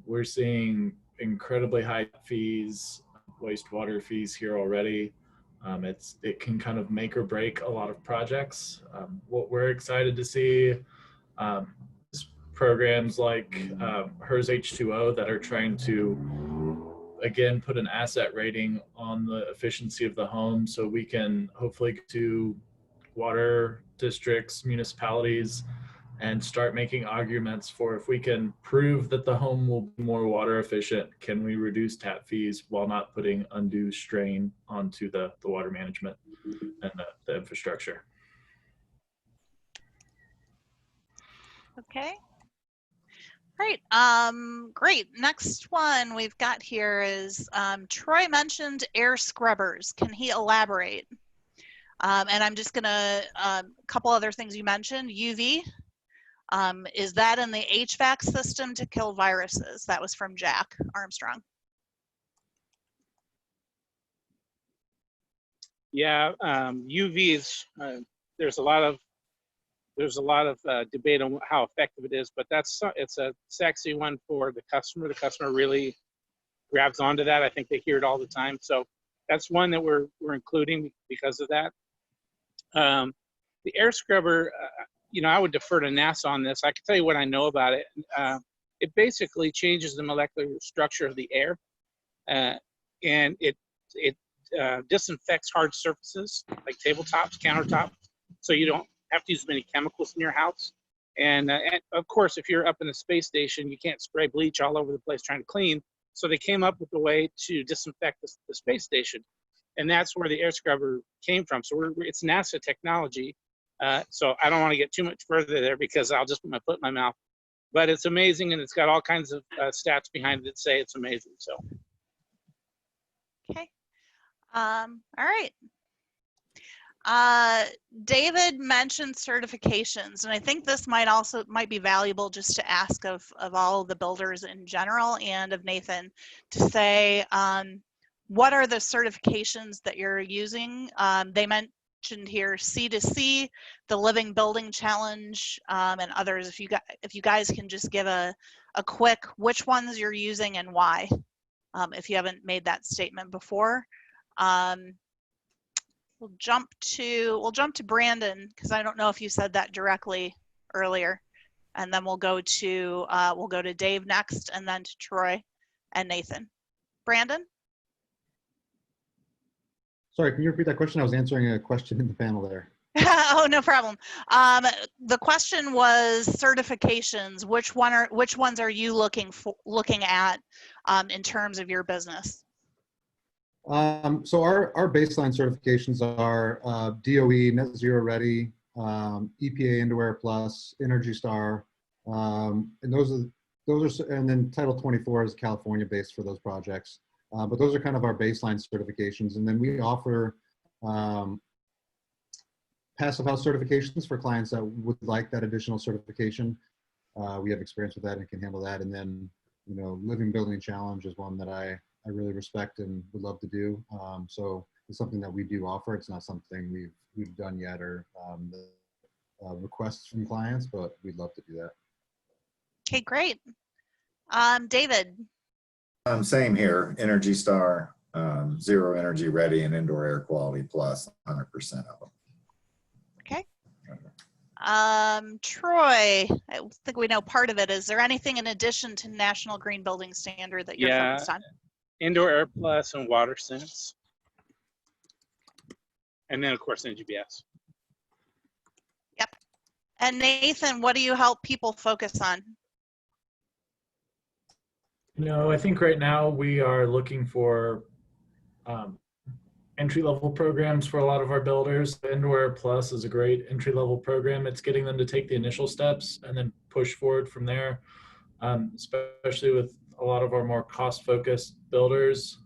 We're seeing incredibly high fees, wastewater fees here already. It can kind of make or break a lot of projects. What we're excited to see is programs like HERS H2O that are trying to, again, put an asset rating on the efficiency of the home, so we can hopefully get to water districts, municipalities, and start making arguments for, if we can prove that the home will be more water efficient, can we reduce tap fees while not putting undue strain onto the water management and the infrastructure. Okay. Great. Great. Next one we've got here is Troy mentioned air scrubbers. Can he elaborate? And I'm just gonna, a couple other things you mentioned. UV. Is that in the HVAC system to kill viruses? That was from Jack Armstrong. Yeah, UVs. There's a lot of debate on how effective it is, but it's a sexy one for the customer. The customer really grabs onto that. I think they hear it all the time. So that's one that we're including because of that. The air scrubber, I would defer to NASA on this. I can tell you what I know about it. It basically changes the molecular structure of the air, and it disinfects hard surfaces like tabletops, countertops, so you don't have to use many chemicals in your house. And of course, if you're up in the space station, you can't spray bleach all over the place trying to clean. So they came up with a way to disinfect the space station, and that's where the air scrubber came from. So it's NASA technology. So I don't want to get too much further there because I'll just put my foot in my mouth. But it's amazing, and it's got all kinds of stats behind it that say it's amazing. So. Okay. All right. David mentioned certifications, and I think this might be valuable just to ask of all the builders in general and of Nathan to say, what are the certifications that you're using? They mentioned here C2C, the Living Building Challenge, and others. If you guys can just give a quick which ones you're using and why, if you haven't made that statement before. We'll jump to Brandon, because I don't know if you said that directly earlier, and then we'll go to Dave next, and then to Troy and Nathan. Brandon? Sorry, can you repeat that question? I was answering a question in the panel there. Oh, no problem. The question was certifications. Which ones are you looking at in terms of your business? So our baseline certifications are DOE, Net Zero Ready, EPA into airPLUS, Energy Star, and those are, and then Title 24 is California based for those projects. But those are kind of our baseline certifications, and then we offer passive house certifications for clients that would like that additional certification. We have experience with that and can handle that, and then Living Building Challenge is one that I really respect and would love to do. So it's something that we do offer. It's not something we've done yet or requests from clients, but we'd love to do that. Okay, great. David. Same here. Energy Star, Zero Energy Ready, and Indoor Air Quality Plus, 100% of them. Okay. Troy, I think we know part of it. Is there anything in addition to National Green Building Standard that you're focused on? Indoor airPLUS and WaterSense. And then, of course, NGBS. Yep. And Nathan, what do you help people focus on? I think right now we are looking for entry-level programs for a lot of our builders. Indoor airPLUS is a great entry-level program. It's getting them to take the initial steps and then push forward from there, especially with a lot of our more cost-focused builders.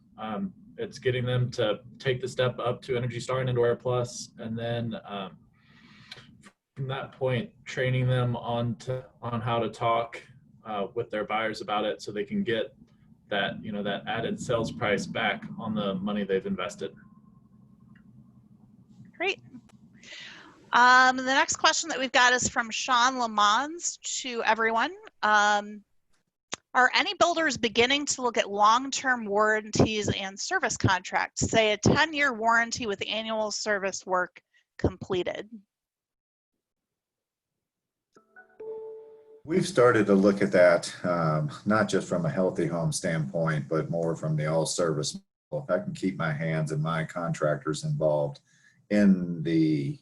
It's getting them to take the step up to Energy Star and Indoor airPLUS, and then from that point, training them on how to talk with their buyers about it, so they can get that that added sales price back on the money they've invested. Great. The next question that we've got is from Sean Lamons to everyone. Are any builders beginning to look at long-term warranties and service contracts, say a 10-year warranty with annual service work completed? We've started to look at that, not just from a healthy home standpoint, but more from the all service. If I can keep my hands and my contractors involved in the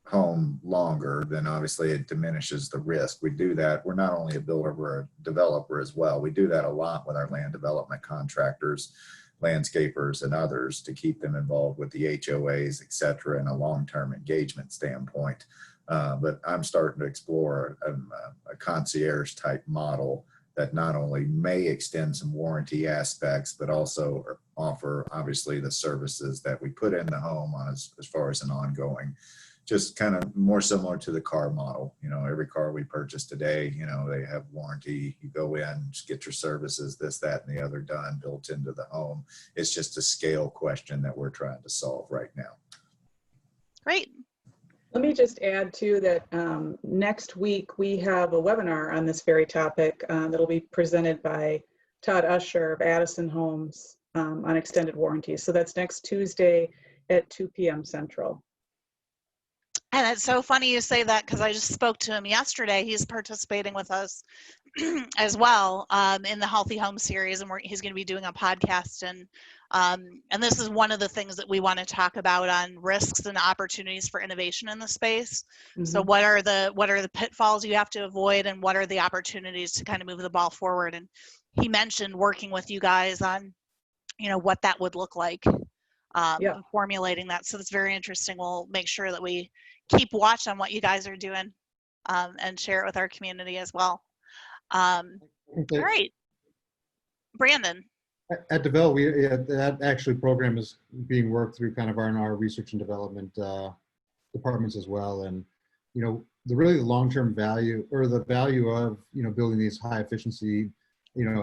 home longer, then obviously it diminishes the risk. We do that. We're not only a builder, we're a developer as well. We do that a lot with our land development contractors, landscapers, and others to keep them involved with the HOAs, et cetera, in a long-term engagement standpoint. But I'm starting to explore a concierge type model that not only may extend some warranty aspects, but also offer obviously the services that we put in the home on as far as an ongoing, just kind of more similar to the car model. Every car we purchase today, they have warranty. You go in, just get your services, this, that, and the other done, built into the home. It's just a scale question that we're trying to solve right now. Great. Let me just add too that next week we have a webinar on this very topic that'll be presented by Todd Usher of Addison Homes on extended warranties. So that's next Tuesday at 2 p.m. Central. And it's so funny you say that because I just spoke to him yesterday. He's participating with us as well in the Healthy Home series, and he's going to be doing a podcast. And this is one of the things that we want to talk about on risks and opportunities for innovation in the space. Mm-hmm. So what are the pitfalls you have to avoid, and what are the opportunities to kind of move the ball forward? And he mentioned working with you guys on, what that would look like, formulating that. So it's very interesting. We'll make sure that we keep watch on what you guys are doing and share it with our community as well. All right, Brandon. At Dvele, that actually program is being worked through kind of our research and development departments as well. And, the long-term value, or the value of, building these high efficiency,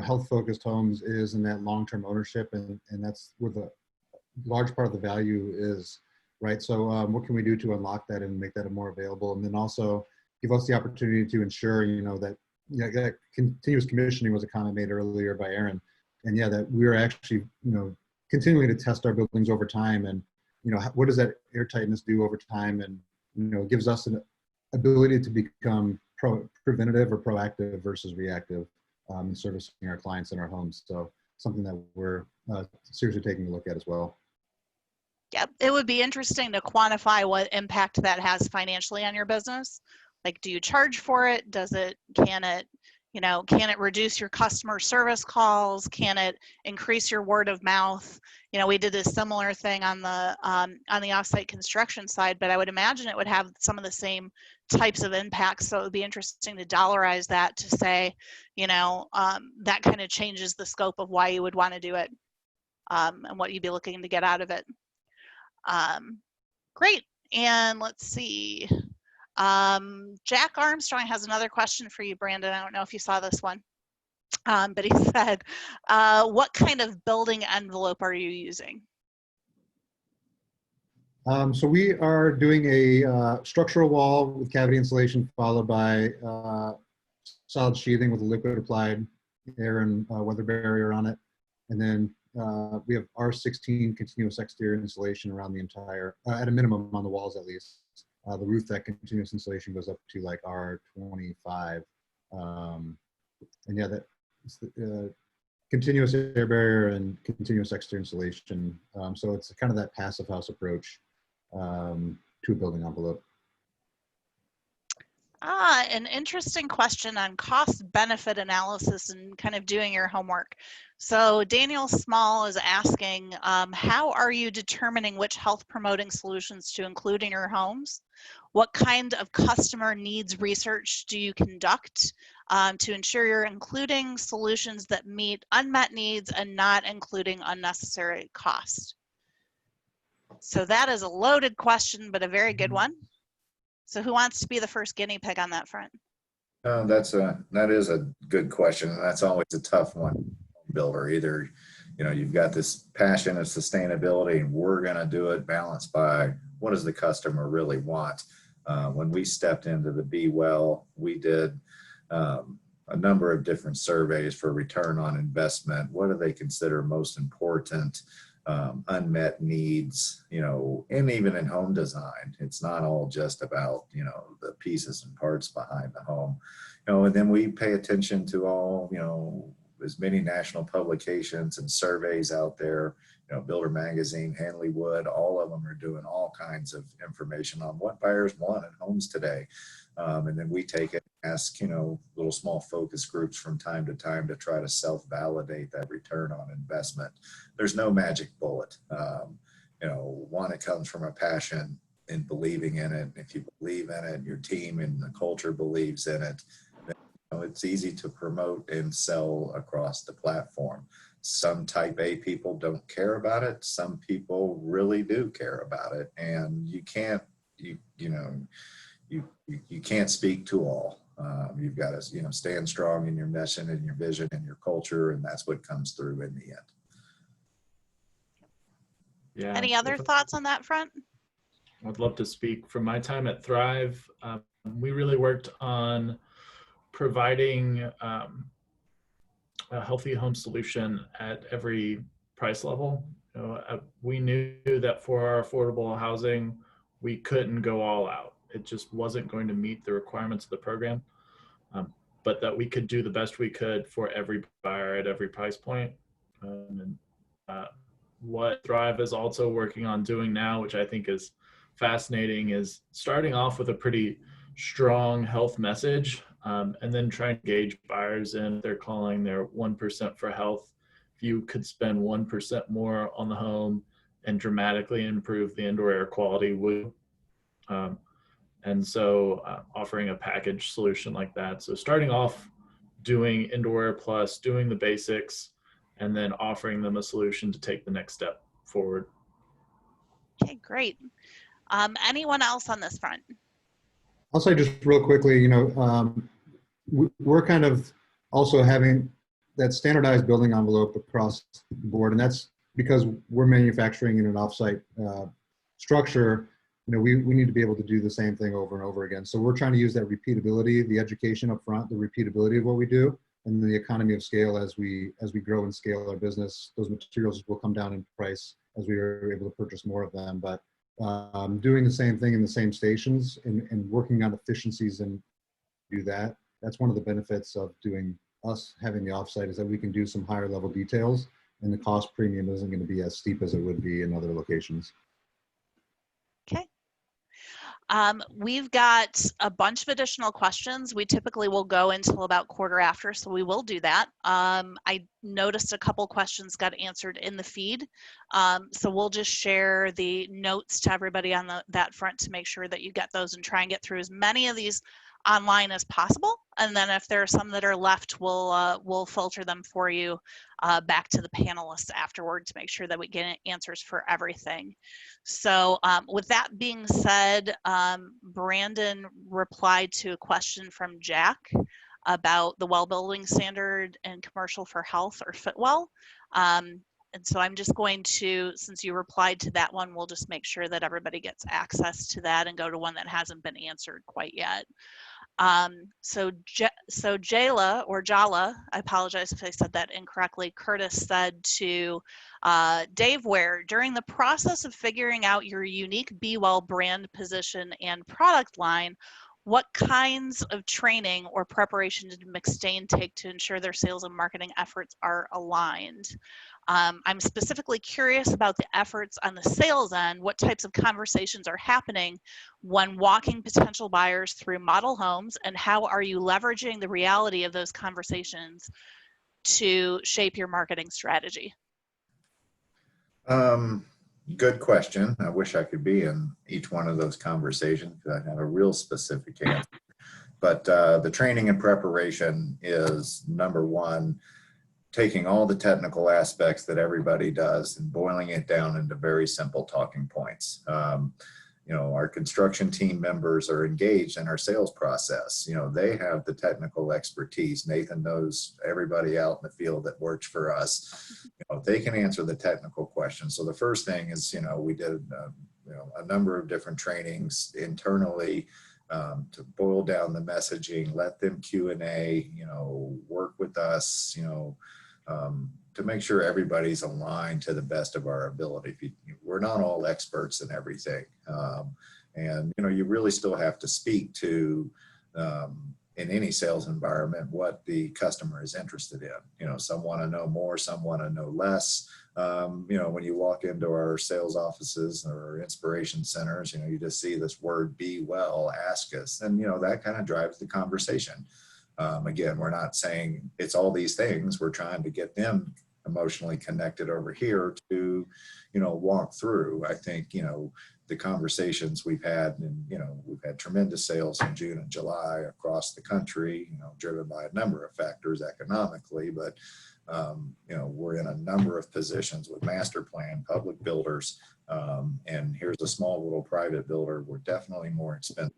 health focused homes is in that long-term ownership. And that's where the large part of the value is, right? So what can we do to unlock that and make that more available? And then also give us the opportunity to ensure, that, that continuous commissioning was a comment made earlier by Aaron. And that we're actually, continuing to test our buildings over time. And, what does that airtightness do over time? And, it gives us an ability to become preventative or proactive versus reactive in servicing our clients in our homes. So something that we're seriously taking a look at as well. Yep, it would be interesting to quantify what impact that has financially on your business. Like, do you charge for it? Can it reduce your customer service calls? Can it increase your word of mouth? We did a similar thing on the offsite construction side, but I would imagine it would have some of the same types of impacts. So it would be interesting to dollarize that to say, that kind of changes the scope of why you would want to do it, and what you'd be looking to get out of it. Great. And let's see. Jack Armstrong has another question for you, Brandon. I don't know if you saw this one, but he said, what kind of building envelope are you using? So we are doing a structural wall with cavity insulation, followed by solid sheathing with a liquid applied air and weather barrier on it. And then we have R16 continuous exterior insulation around the entire, at a minimum on the walls at least. The roof, that continuous insulation goes up to like R25. And that continuous air barrier and continuous exterior insulation. So it's kind of that passive house approach to a building envelope. An interesting question on cost benefit analysis and kind of doing your homework. So Daniel Small is asking, how are you determining which health promoting solutions to include in your homes? What kind of customer needs research do you conduct to ensure you're including solutions that meet unmet needs and not including unnecessary cost? So that is a loaded question, but a very good one. So who wants to be the first guinea pig on that front? That is a good question. That's always a tough one, builder. Either, you've got this passion of sustainability and we're going to do it, balanced by what does the customer really want. When we stepped into the BeWell, we did a number of different surveys for return on investment. What do they consider most important? Unmet needs, and even in home design, it's not all just about, the pieces and parts behind the home, and then we pay attention to all, as many national publications and surveys out there, Builder Magazine, Hanley Wood, all of them are doing all kinds of information on what buyers want in homes today. And then we take it, ask, little small focus groups from time to time to try to self-validate that return on investment. There's no magic bullet. One, it comes from a passion in believing in it. If you believe in it, your team and the culture believes in it, then, it's easy to promote and sell across the platform. Some type A people don't care about it. Some people really do care about it. And you can't, you can't speak to all. You've got to, stand strong in your mission and your vision and your culture, and that's what comes through in the end. Yeah. Any other thoughts on that front? I'd love to speak. From my time at Thrive, we really worked on providing a healthy home solution at every price level. We knew that for our affordable housing, we couldn't go all out. it just wasn't going to meet the requirements of the program, but that we could do the best we could for every buyer at every price point. What Thrive is also working on doing now, which I think is fascinating, is starting off with a pretty strong health message, and then trying to engage buyers in, they're calling their 1% for health. If you could spend 1% more on the home and dramatically improve the indoor air quality, and so offering a package solution like that. So starting off doing indoor airPLUS, doing the basics, and then offering them a solution to take the next step forward. Okay, great. Anyone else on this front? I'll say just real quickly, you know, we're kind of also having that standardized building envelope across the board, and that's because we're manufacturing in an offsite structure. You know, we need to be able to do the same thing over and over again. So we're trying to use that repeatability, the education up front, the repeatability of what we do, and the economy of scale as we grow and scale our business. Those materials will come down in price as we are able to purchase more of them. But doing the same thing in the same stations and working on efficiencies and do that, that's one of the benefits of doing us having the offsite, is that we can do some higher level details, and the cost premium isn't going to be as steep as it would be in other locations. Okay. We've got a bunch of additional questions. We typically will go until about quarter after, so we will do that. I noticed a couple questions got answered in the feed, so we'll just share the notes to everybody on that front to make sure that you get those, and try and get through as many of these online as possible. And then if there are some that are left, we'll filter them for you back to the panelists afterward to make sure that we get answers for everything. So with that being said, Brandon replied to a question from Jack about the well building standard and commercial for health, or FitWell. And so I'm just going to, since you replied to that one, we'll just make sure that everybody gets access to that and go to one that hasn't been answered quite yet. So Jala, or Jala, I apologize if I said that incorrectly, Curtis said to Dave Ware, during the process of figuring out your unique BeWell brand position and product line, what kinds of training or preparation did McStain take to ensure their sales and marketing efforts are aligned? I'm specifically curious about the efforts on the sales end. What types of conversations are happening when walking potential buyers through model homes, and how are you leveraging the reality of those conversations to shape your marketing strategy? Good question. I wish I could be in each one of those conversations because I have a real specific answer. But the training and preparation is number one, taking all the technical aspects that everybody does and boiling it down into very simple talking points. You know, our construction team members are engaged in our sales process. You know, they have the technical expertise. Nathan knows everybody out in the field that works for us. You know, they can answer the technical questions. So the first thing is, you know, we did a number of different trainings internally to boil down the messaging, let them Q&A, you know, work with us, you know, to make sure everybody's aligned to the best of our ability. We're not all experts in everything. And, you know, you really still have to speak to, in any sales environment, what the customer is interested in. You know, some want to know more, some want to know less. You know, when you walk into our sales offices or inspiration centers, you know, you just see this word BeWell, ask us. And, you know, that kind of drives the conversation. Again, we're not saying it's all these things. We're trying to get them emotionally connected over here to, you know, walk through. I think, you know, the conversations we've had, and, you know, we've had tremendous sales in June and July across the country, you know, driven by a number of factors economically, but, you know, we're in a number of positions with master plan, public builders, and here's a small little private builder. We're definitely more expensive.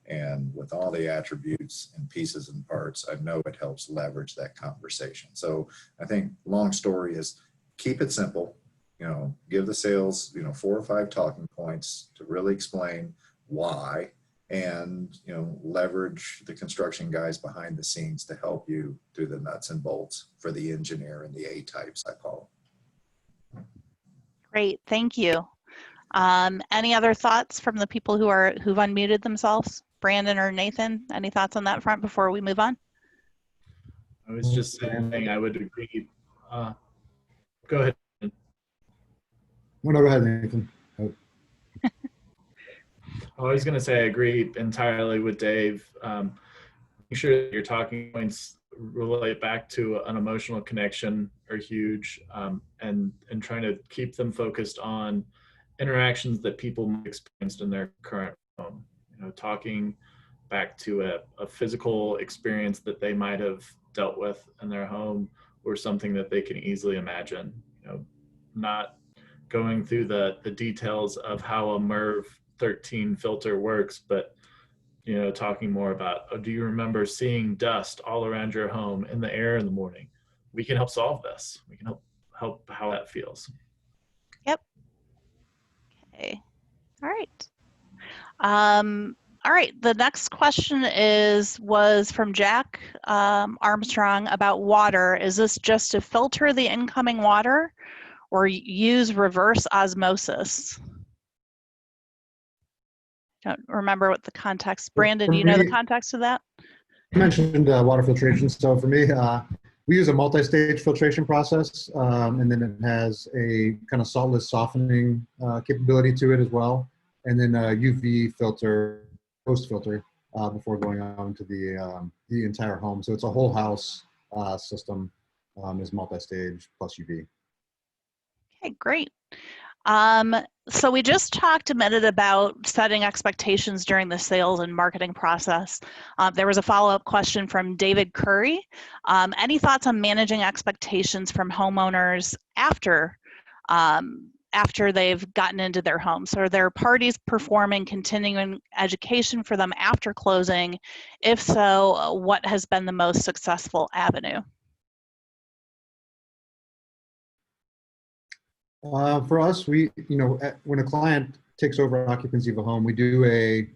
And with all the attributes and pieces and parts, I know it helps leverage that conversation. So I think long story is keep it simple, you know, give the sales, you know, 4 or 5 talking points to really explain why, and, you know, leverage the construction guys behind the scenes to help you do the nuts and bolts for the engineer and the A types, I call them. Great, thank you. Any other thoughts from the people who've unmuted themselves? Brandon or Nathan, any thoughts on that front before we move on? I was just saying I would agree. Go ahead. No, go ahead, Nathan. Oh. I was going to say I agree entirely with Dave. Make sure that your talking points relate back to an emotional connection are huge, and trying to keep them focused on interactions that people might experience in their current home. You know, talking back to a physical experience that they might have dealt with in their home, or something that they can easily imagine. You know, not going through the details of how a MERV 13 filter works, but you know, talking more about, oh, do you remember seeing dust all around your home in the air in the morning? We can help solve this. We can help how that feels. Yep. Okay. All right. All right. The next question was from Jack Armstrong about water. Is this just to filter the incoming water or use reverse osmosis? Don't remember what the context. Brandon, do you know the context of that? You mentioned water filtration. So for me, we use a multi-stage filtration process, and then it has a kind of saltless softening capability to it as well, and then a UV filter, post filter, before going on to the entire home. So it's a whole house system, is multi-stage plus UV. Okay, great. So we just talked a minute about setting expectations during the sales and marketing process. There was a follow-up question from David Curry. Any thoughts on managing expectations from homeowners after they've gotten into their homes? So are there parties performing continuing education for them after closing? If so, what has been the most successful avenue? For us, when a client takes over occupancy of a home, we do a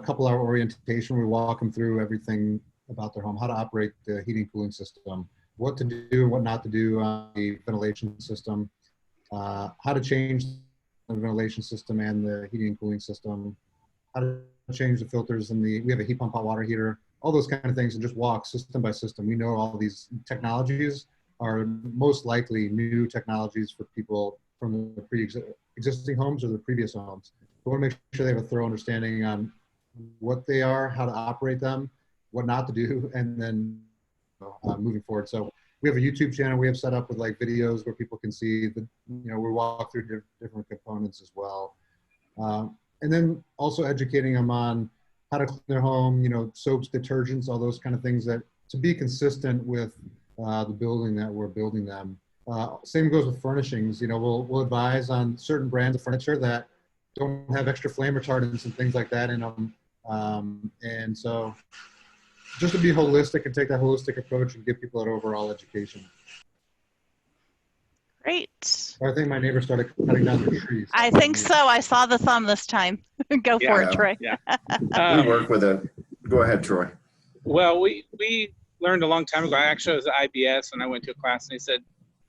couple-hour orientation. We walk them through everything about their home, how to operate the heating cooling system, what to do, what not to do on the ventilation system, how to change the ventilation system and the heating and cooling system, how to change the filters we have a heat pump hot water heater, all those kind of things, and just walk system by system. We know all these technologies are most likely new technologies for people from the pre-existing homes or the previous homes. We want to make sure they have a thorough understanding on what they are, how to operate them, what not to do, and then moving forward. So we have a YouTube channel we have set up with like videos where people can see we walk through different components as well. And then also educating them on how to clean their home, soaps, detergents, all those kind of things that to be consistent with the building that we're building them. Same goes with furnishings. We'll advise on certain brands of furniture that don't have extra flame retardants and things like that in them. And so just to be holistic and take that holistic approach and give people that overall education. Great. I think my neighbor started cutting down the trees. I think so. I saw the thumb this time. Go for it, Troy. Yeah. We work with go ahead, Troy. Well, we learned a long time ago. I actually was at IBS and I went to a class and they said,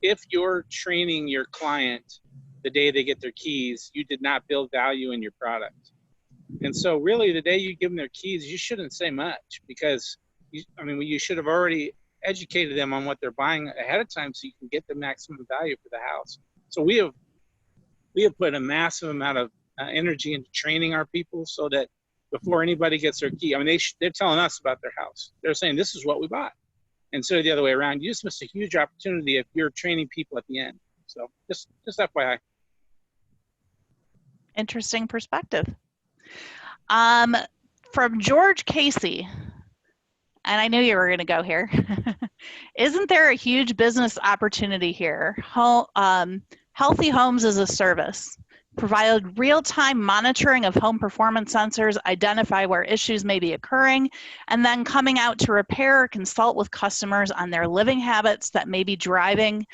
if you're training your client the day they get their keys, you did not build value in your product. And so really the day you give them their keys, you shouldn't say much because you should have already educated them on what they're buying ahead of time so you can get the maximum value for the house. So we have put a massive amount of energy into training our people so that before anybody gets their key, they're telling us about their house. They're saying, this is what we bought. Instead of the other way around, you just missed a huge opportunity if you're training people at the end. So just FYI. Interesting perspective. From George Casey, and I knew you were going to go here. Isn't there a huge business opportunity here? Healthy homes as a service. Provide real-time monitoring of home performance sensors, identify where issues may be occurring, and then coming out to repair or consult with customers on their living habits that may be driving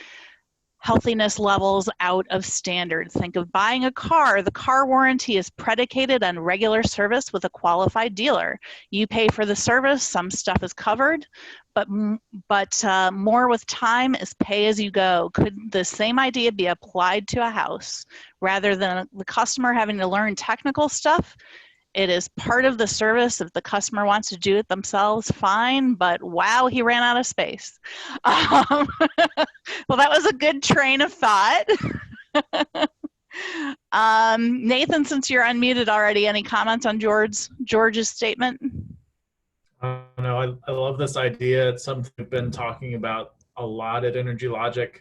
healthiness levels out of standard. Think of buying a car. The car warranty is predicated on regular service with a qualified dealer. You pay for the service, some stuff is covered, but more with time is pay as you go. Could the same idea be applied to a house? Rather than the customer having to learn technical stuff, it is part of the service. If the customer wants to do it themselves, fine, but wow, he ran out of space. Well, that was a good train of thought. Nathan, since you're unmuted already, any comments on George's statement? No, I love this idea. It's something we've been talking about a lot at EnergyLogic.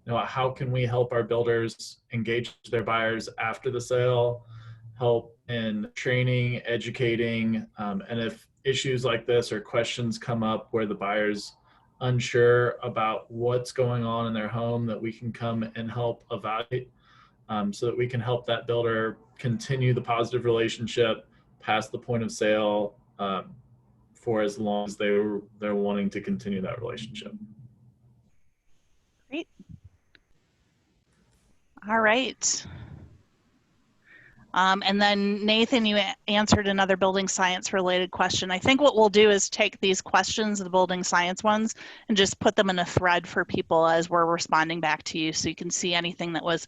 You know, how can we help our builders engage their buyers after the sale, help in training, educating, and if issues like this or questions come up where the buyer's unsure about what's going on in their home, that we can come and help evaluate, so that we can help that builder continue the positive relationship past the point of sale, for as long as they're wanting to continue that relationship. Great. All right. And then Nathan, you answered another building science related question. I think what we'll do is take these questions, the building science ones, and just put them in a thread for people as we're responding back to you, so you can see anything that was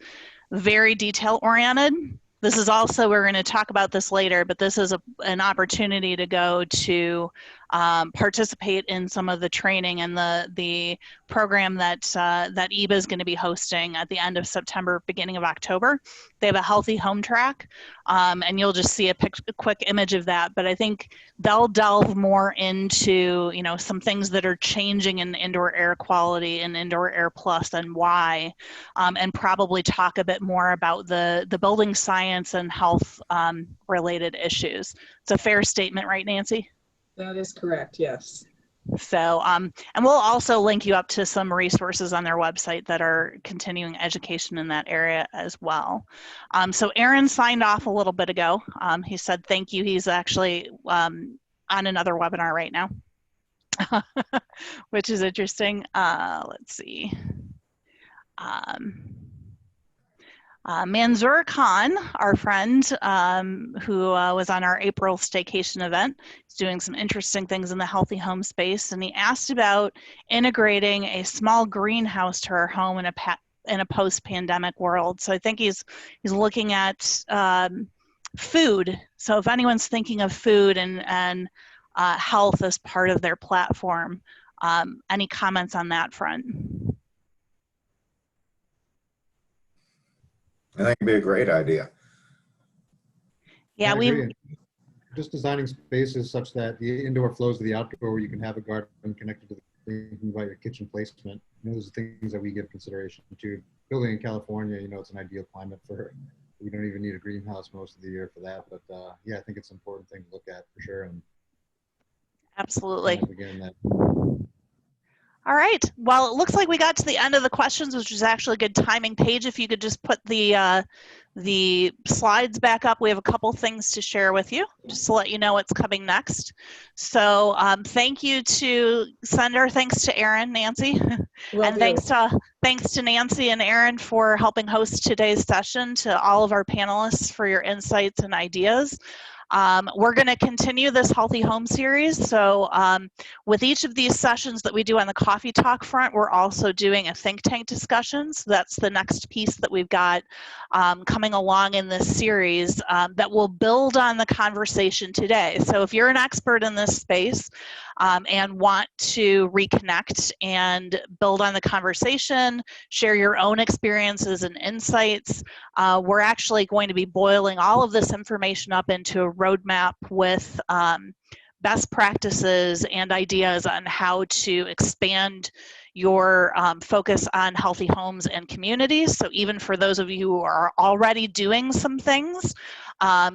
very detail oriented. This is also, we're going to talk about this later, but this is an opportunity to go to participate in some of the training and the program that EEBA is going to be hosting at the end of September, beginning of October. They have a healthy home track, and you'll just see a quick image of that. But I think they'll delve more into, you know, some things that are changing in indoor air quality and indoor airPLUS and why, and probably talk a bit more about the building science and health related issues. It's a fair statement, right, Nancy? That is correct, yes. So, and we'll also link you up to some resources on their website that are continuing education in that area as well. So Aaron signed off a little bit ago. He said thank you. He's actually on another webinar right now, which is interesting. Let's see. Manzoor Khan, our friend who was on our April staycation event, is doing some interesting things in the healthy home space, and he asked about integrating a small greenhouse to our home in a post-pandemic world. So I think he's looking at food. So if anyone's thinking of food and health as part of their platform, any comments on that front? I think it'd be a great idea. Yeah, we just designing spaces such that the indoor flows to the outdoor, where you can have a garden connected to the thinking about your kitchen placement. You know, those are things that we give consideration to. Building in California, you know, it's an ideal climate for. We don't even need a greenhouse most of the year for that. But yeah, I think it's an important thing to look at for sure. And absolutely. Again, that. All right. Well, it looks like we got to the end of the questions, which is actually a good timing. Paige, if you could just put the slides back up. We have a couple things to share with you, just to let you know what's coming next. So thank you to send our thanks to Aaron, Nancy, and thanks to Nancy and Aaron for helping host today's session, to all of our panelists for your insights and ideas. We're going to continue this Healthy Home series. So with each of these sessions that we do on the coffee talk front, we're also doing a think tank discussion. So that's the next piece that we've got coming along in this series that will build on the conversation today. So if you're an expert in this space and want to reconnect and build on the conversation, share your own experiences and insights, we're actually going to be boiling all of this information up into a roadmap with best practices and ideas on how to expand your focus on healthy homes and communities. So even for those of you who are already doing some things,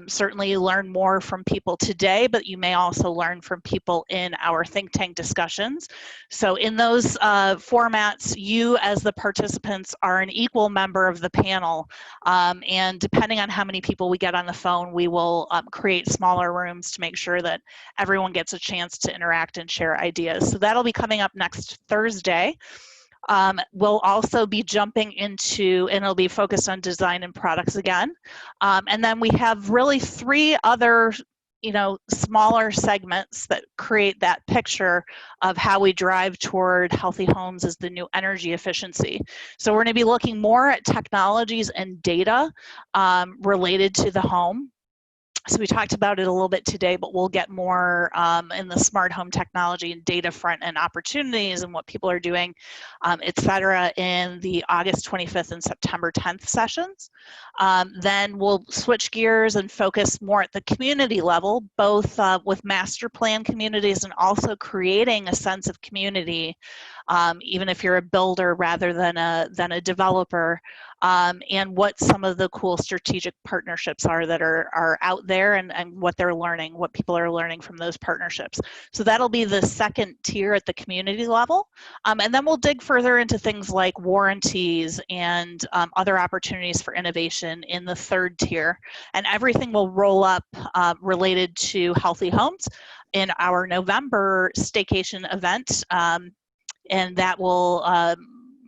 certainly learn more from people today, but you may also learn from people in our think tank discussions. So in those formats, you as the participants are an equal member of the panel. And depending on how many people we get on the phone, we will create smaller rooms to make sure that everyone gets a chance to interact and share ideas. So that'll be coming up next Thursday. We'll also be jumping into, and it'll be focused on design and products again. And then we have really 3 other, smaller segments that create that picture of how we drive toward healthy homes as the new energy efficiency. So we're going to be looking more at technologies and data related to the home. So we talked about it a little bit today, but we'll get more in the smart home technology and data front and opportunities and what people are doing, et cetera, in the August 25th and September 10th sessions. Then we'll switch gears and focus more at the community level, both with master plan communities and also creating a sense of community, even if you're a builder rather than a developer. And what some of the cool strategic partnerships are that are out there, and what they're learning, what people are learning from those partnerships. So that'll be the second tier at the community level. And then we'll dig further into things like warranties and other opportunities for innovation in the third tier. And everything will roll up related to healthy homes in our November staycation event. And that will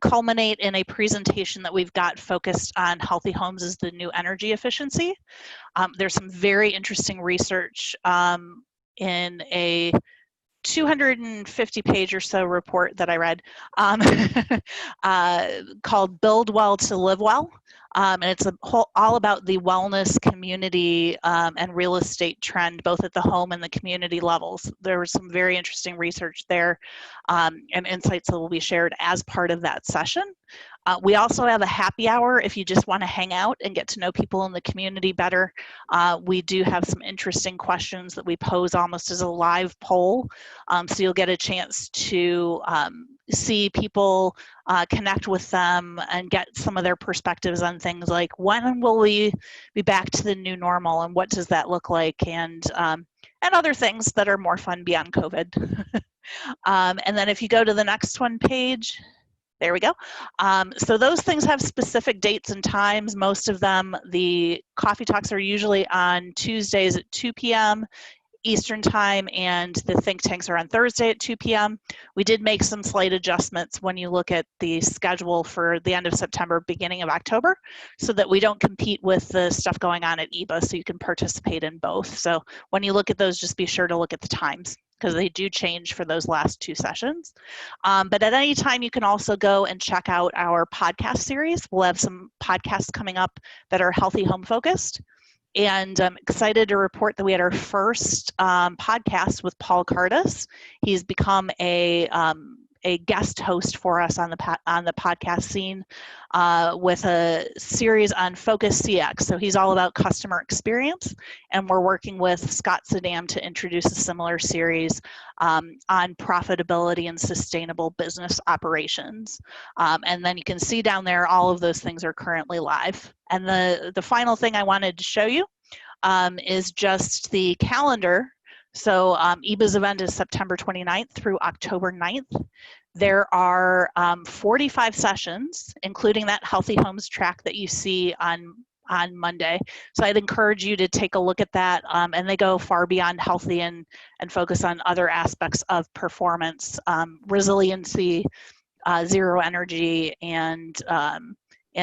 culminate in a presentation that we've got focused on healthy homes as the new energy efficiency. There's some very interesting research in a 250-page or so report that I read called Build Well to Live Well. And it's all about the wellness community and real estate trend, both at the home and the community levels. There was some very interesting research there and insights that will be shared as part of that session. We also have a happy hour if you just want to hang out and get to know people in the community better. We do have some interesting questions that we pose almost as a live poll. So you'll get a chance to see people, connect with them, and get some of their perspectives on things like, when will we be back to the new normal, and what does that look like, and other things that are more fun beyond COVID. And then if you go to the next one page, there we go. So those things have specific dates and times. Most of them, the coffee talks are usually on Tuesdays at 2 p.m. Eastern time, and the think tanks are on Thursday at 2 p.m. We did make some slight adjustments when you look at the schedule for the end of September, beginning of October, so that we don't compete with the stuff going on at EEBA, so you can participate in both. So when you look at those, just be sure to look at the times, because they do change for those last 2 sessions. But at any time, you can also go and check out our podcast series. We'll have some podcasts coming up that are healthy home focused. And I'm excited to report that we had our first podcast with Paul Cardis. He's become a guest host for us on the podcast scene with a series on Focus CX. So he's all about customer experience, and we're working with Scott Sadam to introduce a similar series on profitability and sustainable business operations. And then you can see down there, all of those things are currently live. And the final thing I wanted to show you is just the calendar. So EEBA's event is September 29th through October 9th. There are 45 sessions, including that Healthy Homes track that you see on Monday. So I'd encourage you to take a look at that. And they go far beyond healthy and focus on other aspects of performance, resiliency, zero energy, and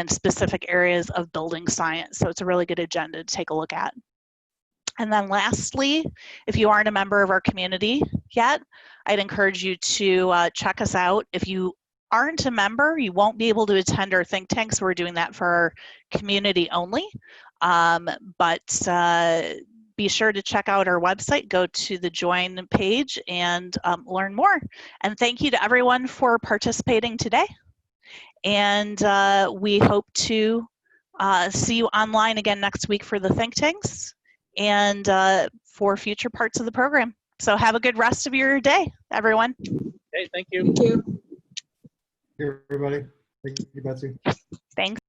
specific areas of building science. So it's a really good agenda to take a look at. And then lastly, if you aren't a member of our community yet, I'd encourage you to check us out. If you aren't a member, you won't be able to attend our think tanks. We're doing that for our community only. But be sure to check out our website, go to the join page, and learn more. And thank you to everyone for participating today. And we hope to see you online again next week for the think tanks and for future parts of the program. So have a good rest of your day, everyone. Hey, thank you. Thank you. Here, everybody. Thank you, Betsy. Thanks.